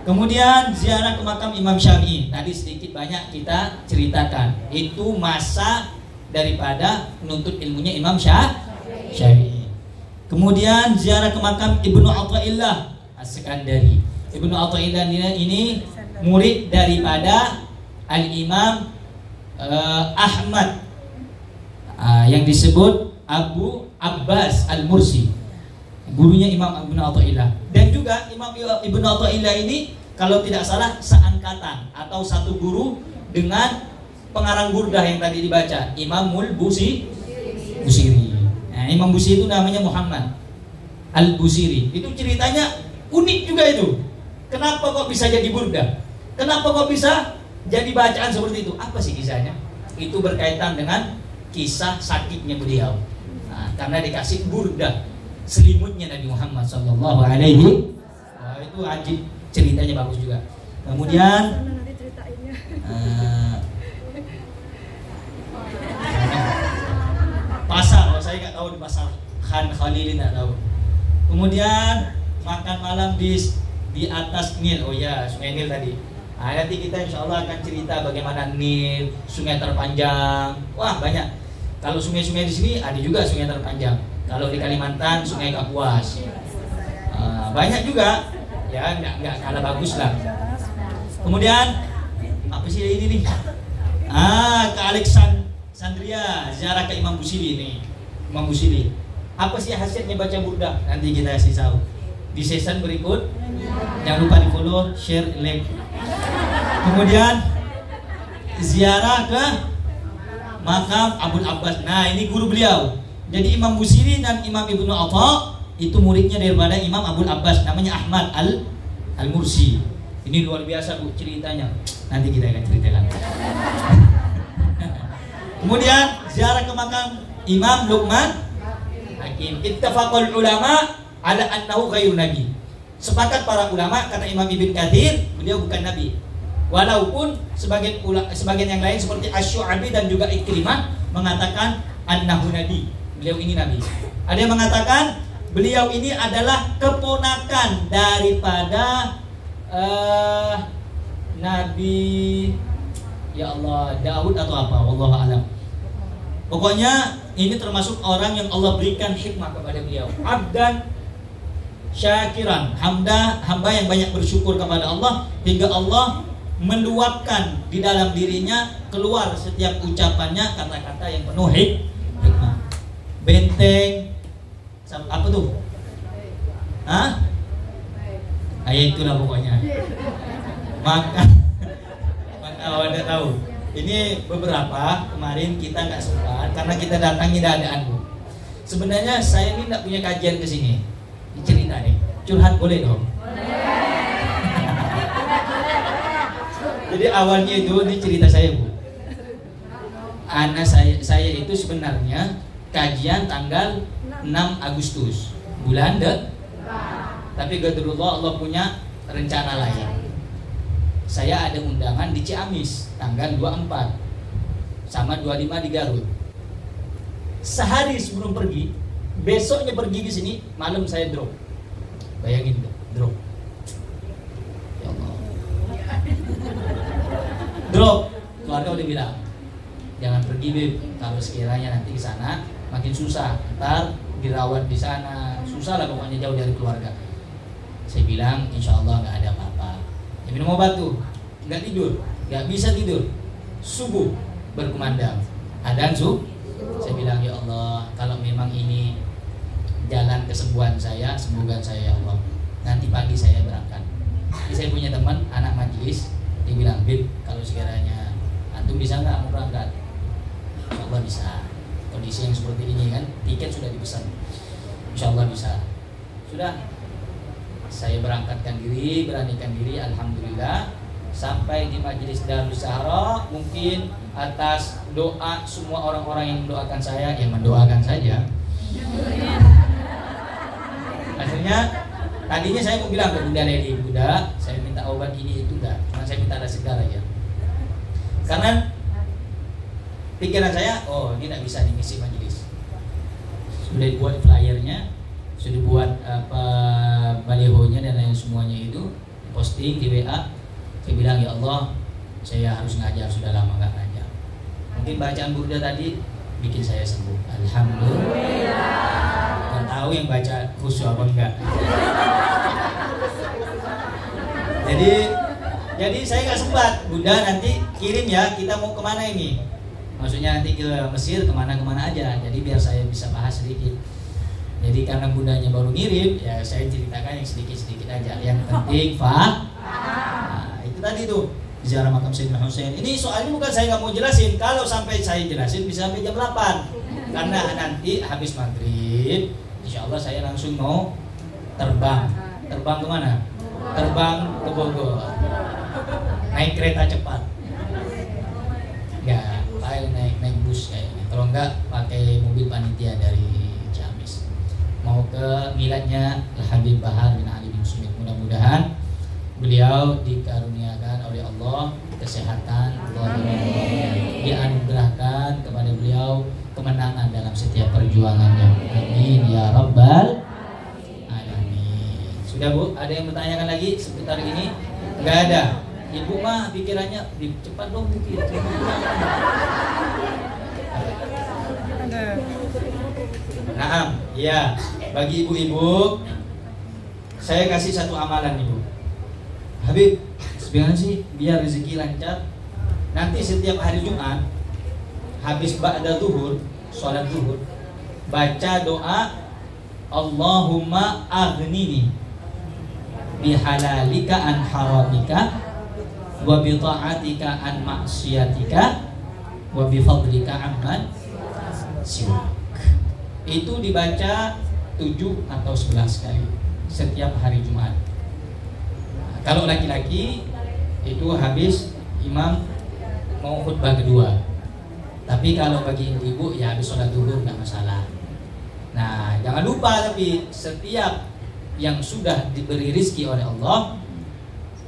Kemudian ziarah ke makam Imam Syafi'i. Tadi sedikit banyak kita ceritakan. Itu masa daripada menuntut ilmunya Imam Syafi'i. Kemudian ziarah ke makam Ibnu Athaillah As-Sekandari. Ibnu Athaillah ini murid daripada Al-Imam Ahmad yang disebut Abu Abbas Al-Mursi, gurunya Imam Ibnu Athaillah. Dan juga Imam Ibnu Athaillah ini kalau tidak salah seangkatan atau satu guru dengan pengarang burdah yang tadi dibaca, Imamul Busiri. Nah, Imam Busiri itu namanya Muhammad Al-Busiri. Itu ceritanya unik juga itu. Kenapa kok bisa jadi burdah? Kenapa kok bisa jadi bacaan seperti itu? Apa sih kisahnya? Itu berkaitan dengan kisah sakitnya beliau. Nah, karena dikasih burdah selimutnya Nabi Muhammad sallallahu alaihi. Itu ajib, ceritanya bagus juga. Kemudian pasar, saya nggak tahu di pasar Khan Khalilin nggak tahu. Kemudian makan malam di atas Nil. Oh ya, Sungai Nil tadi. Nah, nanti kita insya Allah akan cerita bagaimana Nil, sungai terpanjang. Wah, banyak. Kalau sungai-sungai di sini ada juga sungai terpanjang. Kalau di Kalimantan, Sungai Kapuas. Banyak juga. Ya, nggak kalah bagus lah. Kemudian apa sih ini nih? Ke Alexandria, ziarah ke Imam Busiri nih. Imam Busiri. Apa sih hasilnya baca burdah? Nanti kita kasih tahu di season berikut. Jangan lupa di-follow, share, like. Kemudian ziarah ke makam Abul Abbas. Nah, ini guru beliau. Jadi Imam Busiri dan Imam Ibnu Atha itu muridnya daripada Imam Abul Abbas, namanya Ahmad Al-Mursi. Ini luar biasa bu ceritanya. Nanti kita akan ceritakan. Kemudian ziarah ke makam Imam Luqman Hakim. Ittafaqul ulama ala annahu ghairu nabi. Sepakat para ulama, kata Imam Ibn Katsir, beliau bukan nabi. Walaupun sebagian yang lain seperti Asy-Syu'abi dan juga Ikrimah mengatakan annahu nabi. Beliau ini nabi. Ada yang mengatakan beliau ini adalah keponakan daripada Nabi ya Allah Daud atau apa, wallahu a'lam. Pokoknya ini termasuk orang yang Allah berikan hikmah kepada beliau. Abdan syakiran, hamba yang banyak bersyukur kepada Allah hingga Allah meluapkan di dalam dirinya keluar setiap ucapannya kata-kata yang penuh hikmah. Benteng apa tuh? Ayat itulah pokoknya. Maka Anda tahu. Ini beberapa kemarin kita nggak sempat karena kita datangi dadaan bu. Sebenarnya saya ini nggak punya kajian ke sini. Ini cerita nih. Curhat boleh dong? Jadi awalnya itu ini cerita saya bu. Anak saya itu sebenarnya kajian tanggal 6 Agustus bulan tapi qadarullah Allah punya rencana lain. Saya ada undangan di Ciamis tanggal 24 sama 25 di Garut. Sehari sebelum pergi besoknya pergi ke sini, malam saya drop. Bayangin drop. Ya Allah. Drop. Keluarga udah bilang, jangan pergi Beb, kalau sekiranya nanti ke sana makin susah, ntar dirawat di sana, susah lah pokoknya jauh dari keluarga. Saya bilang insya Allah nggak ada apa-apa. Ya, minum obat tuh, nggak tidur, nggak bisa tidur. Subuh berkumandang, adzan subuh. Saya bilang ya Allah, kalau memang ini jalan kesembuhan saya, sembuhkan saya ya Allah. Nanti pagi saya berangkat. Jadi saya punya teman anak majelis, dia bilang Bib, kalau sekiranya antum bisa nggak mau berangkat? Insya Allah bisa. Kondisi yang seperti ini kan, tiket sudah dipesan. Insya Allah bisa. Sudah. Saya berangkatkan diri, beranikan diri, alhamdulillah. Sampai di majelis Darus Sahara, mungkin atas doa semua orang-orang yang mendoakan saya, yang mendoakan saja. Akhirnya tadinya saya mau bilang ke Bunda Leli, Bunda, saya minta obat ini itu enggak, cuma saya minta ada segar aja. Karena pikiran saya, oh ini tidak bisa ngisi majelis. Sudah dibuat flyernya, sudah dibuat apa balihonya dan lain semuanya itu, posting di WA. Saya bilang ya Allah, saya harus ngajar, sudah lama nggak ngajar. Mungkin bacaan Burda tadi bikin saya sembuh, alhamdulillah. Nggak tahu yang baca khusyuk apa enggak. Jadi saya nggak sempat. Bunda nanti kirim ya, kita mau kemana ini? Maksudnya nanti ke Mesir, kemana-kemana aja. Jadi biar saya bisa bahas sedikit. Jadi karena bundanya baru ngirim, ya saya ceritakan yang sedikit-sedikit aja. Yang penting nah, itu tadi tuh ziarah makam Sayyidina Husain. Ini soalnya bukan saya nggak mau jelasin. Kalau sampai saya jelasin bisa sampai jam 8. Karena nanti habis maghrib, insya Allah saya langsung mau terbang. Terbang kemana? Terbang ke Bogor. Naik kereta cepat. Enggak, naik bus kayaknya. Kalau enggak pakai mobil panitia dari Ciamis. Mau ke miladnya Al-Habib Bahar bin Ali bin Sumit. Mudah-mudahan beliau dikaruniakan oleh Allah kesehatan, dianugerahkan kepada beliau kemenangan dalam setiap perjuangannya. Amin ya rabbal alamin. Sudah Bu, ada yang bertanyakan lagi seputar ini? Enggak ada. Ibu mah pikirannya cepat dong pikir. Nah, ya, bagi ibu-ibu saya kasih satu amalan Ibu. Habib, sebenarnya sih biar rezeki lancar. Nanti setiap hari Jumat habis ba'da zuhur, sholat zuhur, baca doa Allahumma aghnini bihalalika an haramika wa bi ta'atika an maksiatika wa bi fadlika amman siwak. Itu dibaca 7 atau 11 kali setiap hari Jumat. Kalau laki-laki itu habis imam mau khutbah kedua. Tapi kalau bagi ibu ya habis sholat zuhur nggak masalah. Nah, jangan lupa tapi setiap yang sudah diberi rizki oleh Allah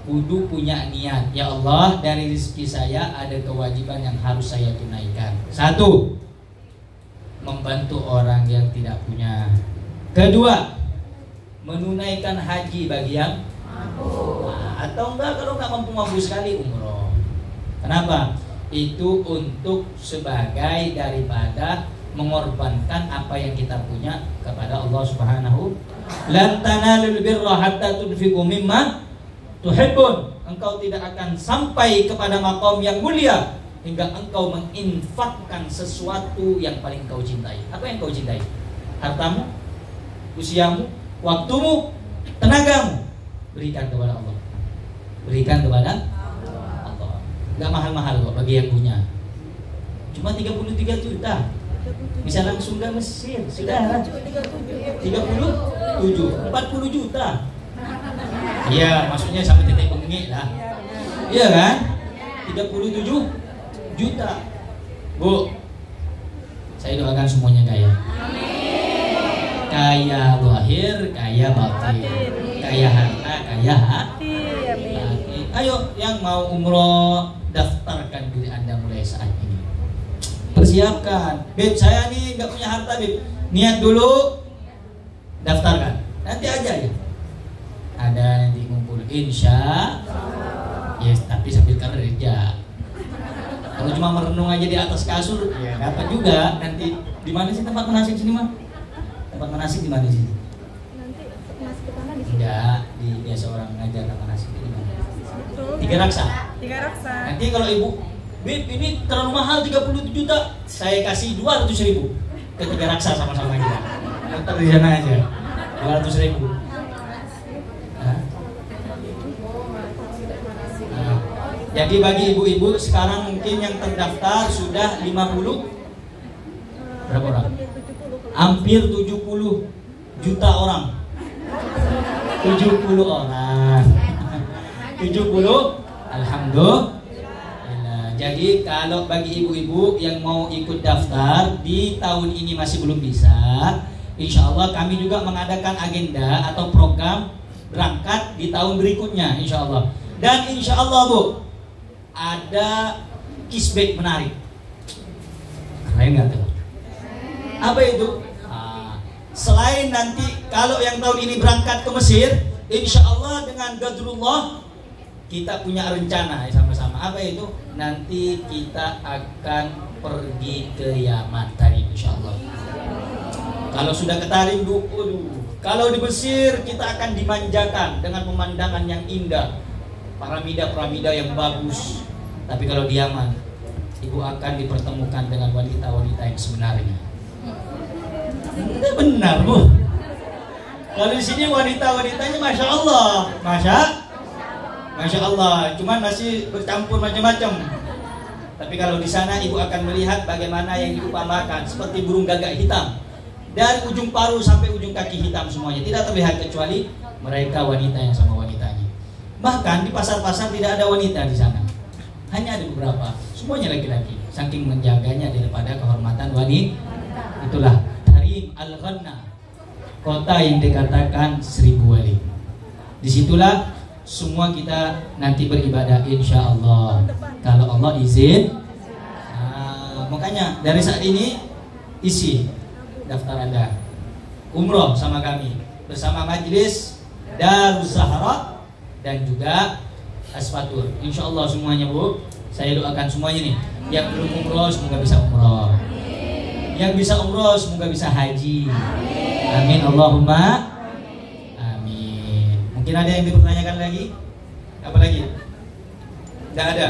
kudu punya niat. Ya Allah, dari rizki saya ada kewajiban yang harus saya tunaikan. 1, membantu orang yang tidak punya. 2, menunaikan haji bagi yang mampu. Nah, atau enggak kalau nggak mampu sekali umroh. Kenapa? Itu untuk sebagai daripada mengorbankan apa yang kita punya kepada Allah Subhanahu. Lan tanalul birra hatta tunfiqu mimma tuhibbun. Engkau tidak akan sampai kepada maqam yang mulia hingga engkau menginfakkan sesuatu yang paling kau cintai. Apa yang kau cintai? Hartamu, usiamu, waktumu, tenagamu. Berikan kepada Allah. Berikan kepada Allah. Gak mahal-mahal kok bagi yang punya. Cuma 33 juta. Bisa langsung ke Mesir. Sudah 37, 40 juta. Iya, maksudnya sampai titik bengi lah. Iya kan? 37 juta. Bu, saya doakan semuanya kaya. Kaya zahir, kaya batin. Kaya harta, kaya hati. Ayo yang mau umroh, daftarkan diri Anda mulai saat ini. Persiapkan. Beb, saya nih gak punya harta Beb. Niat dulu daftarkan. Nanti aja ya. Ada nanti ngumpul insya. Yes, tapi sambil kerja. Kalau cuma merenung aja di atas kasur, ya dapat juga. Nanti di mana sih tempat manasik sini mah? Tempat manasik di mana sih? Nanti manasik pertama di sini. Enggak, di biasa orang ngajar manasik di mana? Tiga Raksa. Tiga Raksa. Nanti kalau ibu, Bib ini terlalu mahal 30 juta, saya kasih 200.000 ke Tiga Raksa sama-sama kita. Tetap di sana aja. 200.000. Jadi bagi ibu-ibu sekarang mungkin yang terdaftar sudah 50 berapa orang? Hampir 70 juta orang. 70 orang. 70. Alhamdulillah. Jadi kalau bagi ibu-ibu yang mau ikut daftar di tahun ini masih belum bisa, insya Allah kami juga mengadakan agenda atau program berangkat di tahun berikutnya insya Allah. Dan insya Allah Bu, ada cashback menarik. Keren nggak tuh? Apa itu? Selain nanti kalau yang tahun ini berangkat ke Mesir, insya Allah dengan Qadrullah kita punya rencana sama-sama. Apa itu? Nanti kita akan pergi ke Yaman tadi insya Allah. Kalau sudah ke Tarindu, kalau di Mesir kita akan dimanjakan dengan pemandangan yang indah, piramida-piramida yang bagus. Tapi kalau di Yaman, ibu akan dipertemukan dengan wanita-wanita yang sebenarnya. Benar Bu. Kalau di sini wanita-wanitanya masya Allah, masya Allah. Cuman masih bercampur macam-macam. Tapi kalau di sana ibu akan melihat bagaimana yang diupamakan seperti burung gagak hitam. Dari ujung paruh sampai ujung kaki hitam semuanya. Tidak terlihat kecuali mereka wanita yang sama wanitanya. Bahkan di pasar-pasar tidak ada wanita di sana. Hanya ada beberapa. Semuanya laki-laki. Saking menjaganya daripada kehormatan wanita. Itulah Tarim Al-Ghanna, kota yang dikatakan 1000 wali. Disitulah semua kita nanti beribadah insya Allah. Kalau Allah izin. Makanya dari saat ini isi daftar Anda umroh sama kami bersama Majelis Darus Zahra dan juga Asfatur. Insya Allah semuanya Bu, saya doakan semuanya nih. Yang belum umroh semoga bisa umroh. Yang bisa umroh semoga bisa haji. Amin Allahumma amin. Mungkin ada yang dipertanyakan lagi? Apa lagi? Tidak ada.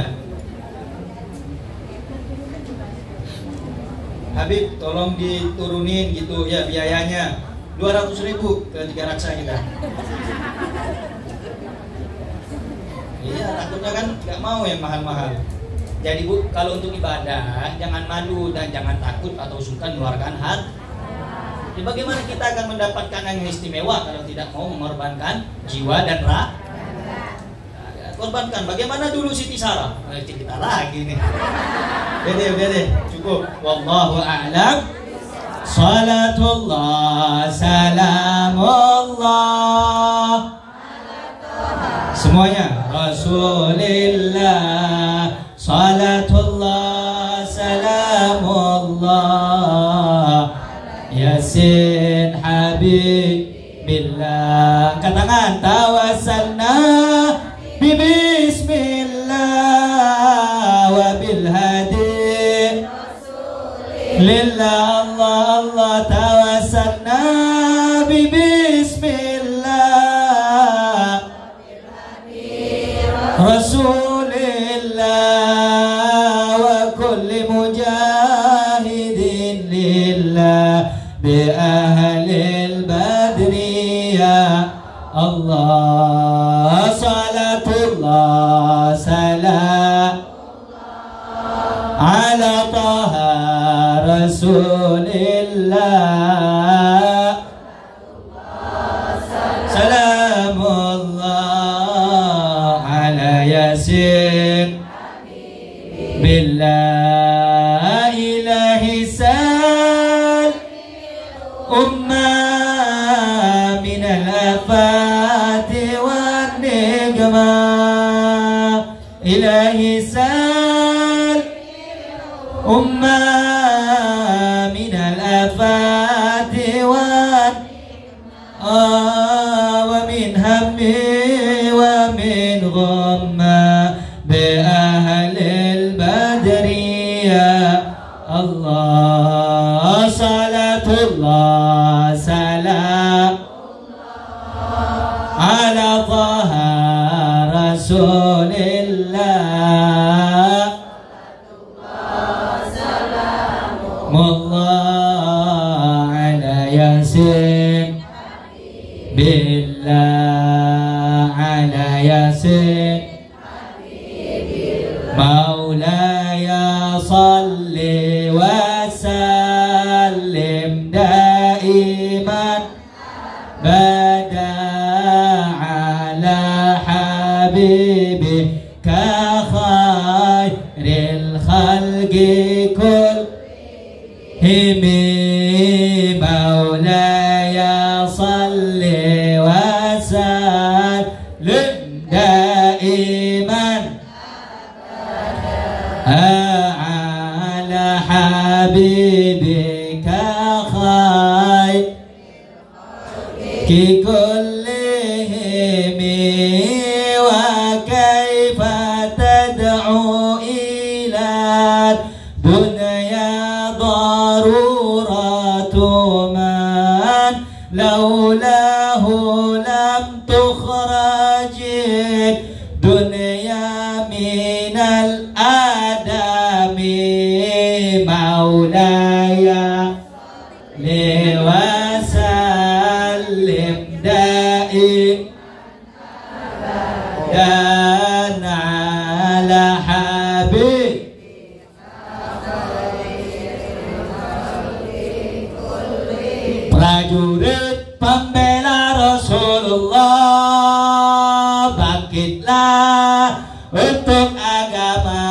Habib tolong diturunin gitu ya biayanya 200.000 ke Tiga Raksa kita. Iya takutnya kan nggak mau yang mahal-mahal. Jadi Bu, kalau untuk ibadah jangan malu dan jangan takut atau sungkan mengeluarkan harta. Jadi bagaimana kita akan mendapatkan yang istimewa kalau tidak mau mengorbankan jiwa dan raga? Korbankan. Bagaimana dulu Siti Sarah? Kita lagi nih. Udah deh, cukup. Wallahu a'lam. Salatullah, salamullah. Semuanya. Rasulillah, salatullah, salamullah. Yasin Habibillah. Katakan tawassalna bismillah wa bil hadi lillah Allah Allah tawassalna bismillah rasulillah wa kulli mujahidin lillah bi ahlil badri ya Allah. Salatullah salam ala taha rasulillah salamullah ala yasin billah ilahi sal ummah min al-afati wa nigmah ilahi sal ummah min al-afati wa Allah, salatullah, salam ala taha rasulillah, mullah ala yasin billah, ala yasin maulaya salli wa sallim daiman bada ala habibika khairil khalqi kullihim maulaya salli wa sallim daiman ala habibika khairil kullihim wa kaifa tad'u ila dunya daruratu man laulahu lam tukhrajid dunya minal adami maulaya liwasallim daim dan ala habib prajurit pembela Rasulullah, bangkitlah untuk agama,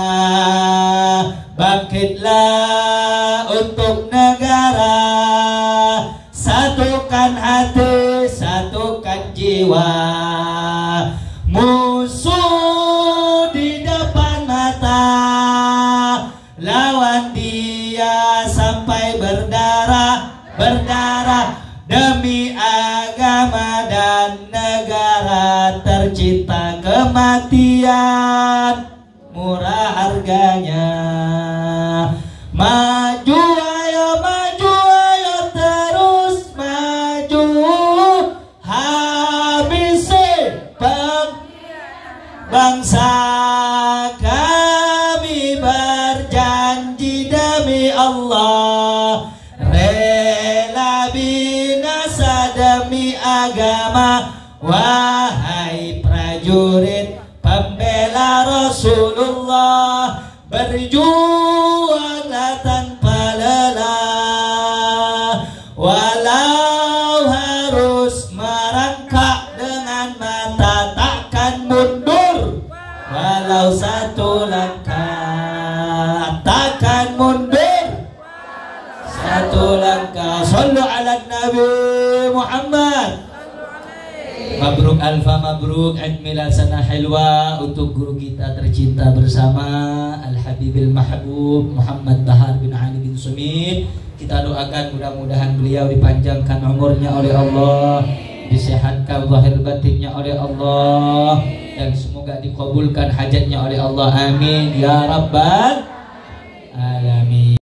bangkitlah untuk negara, satukan hati, satukan jiwa. Musuh di depan mata, lawan dia sampai berdarah, berdarah demi agama dan negara. Tercipta kematian murah harganya. Maju ayo terus maju, habisi bangsa kami berjanji demi Allah, rela binasa demi agama. Wahai prajurit pembela Rasulullah, berjuanglah tanpa lelah, walau harus merangkak dengan mata takkan mundur, walau satu langkah takkan mundur, satu langkah. Sallu ala Nabi Muhammad. Mabruk alfa mabruk, Eid milad sana hilwa untuk guru kita tercinta bersama Al Habibil Mahbub Muhammad Bahar bin Ali bin Sumit. Kita doakan mudah-mudahan beliau dipanjangkan umurnya oleh Allah, disehatkan zahir batinnya oleh Allah, dan semoga dikabulkan hajatnya oleh Allah. Amin ya rabbal alamin.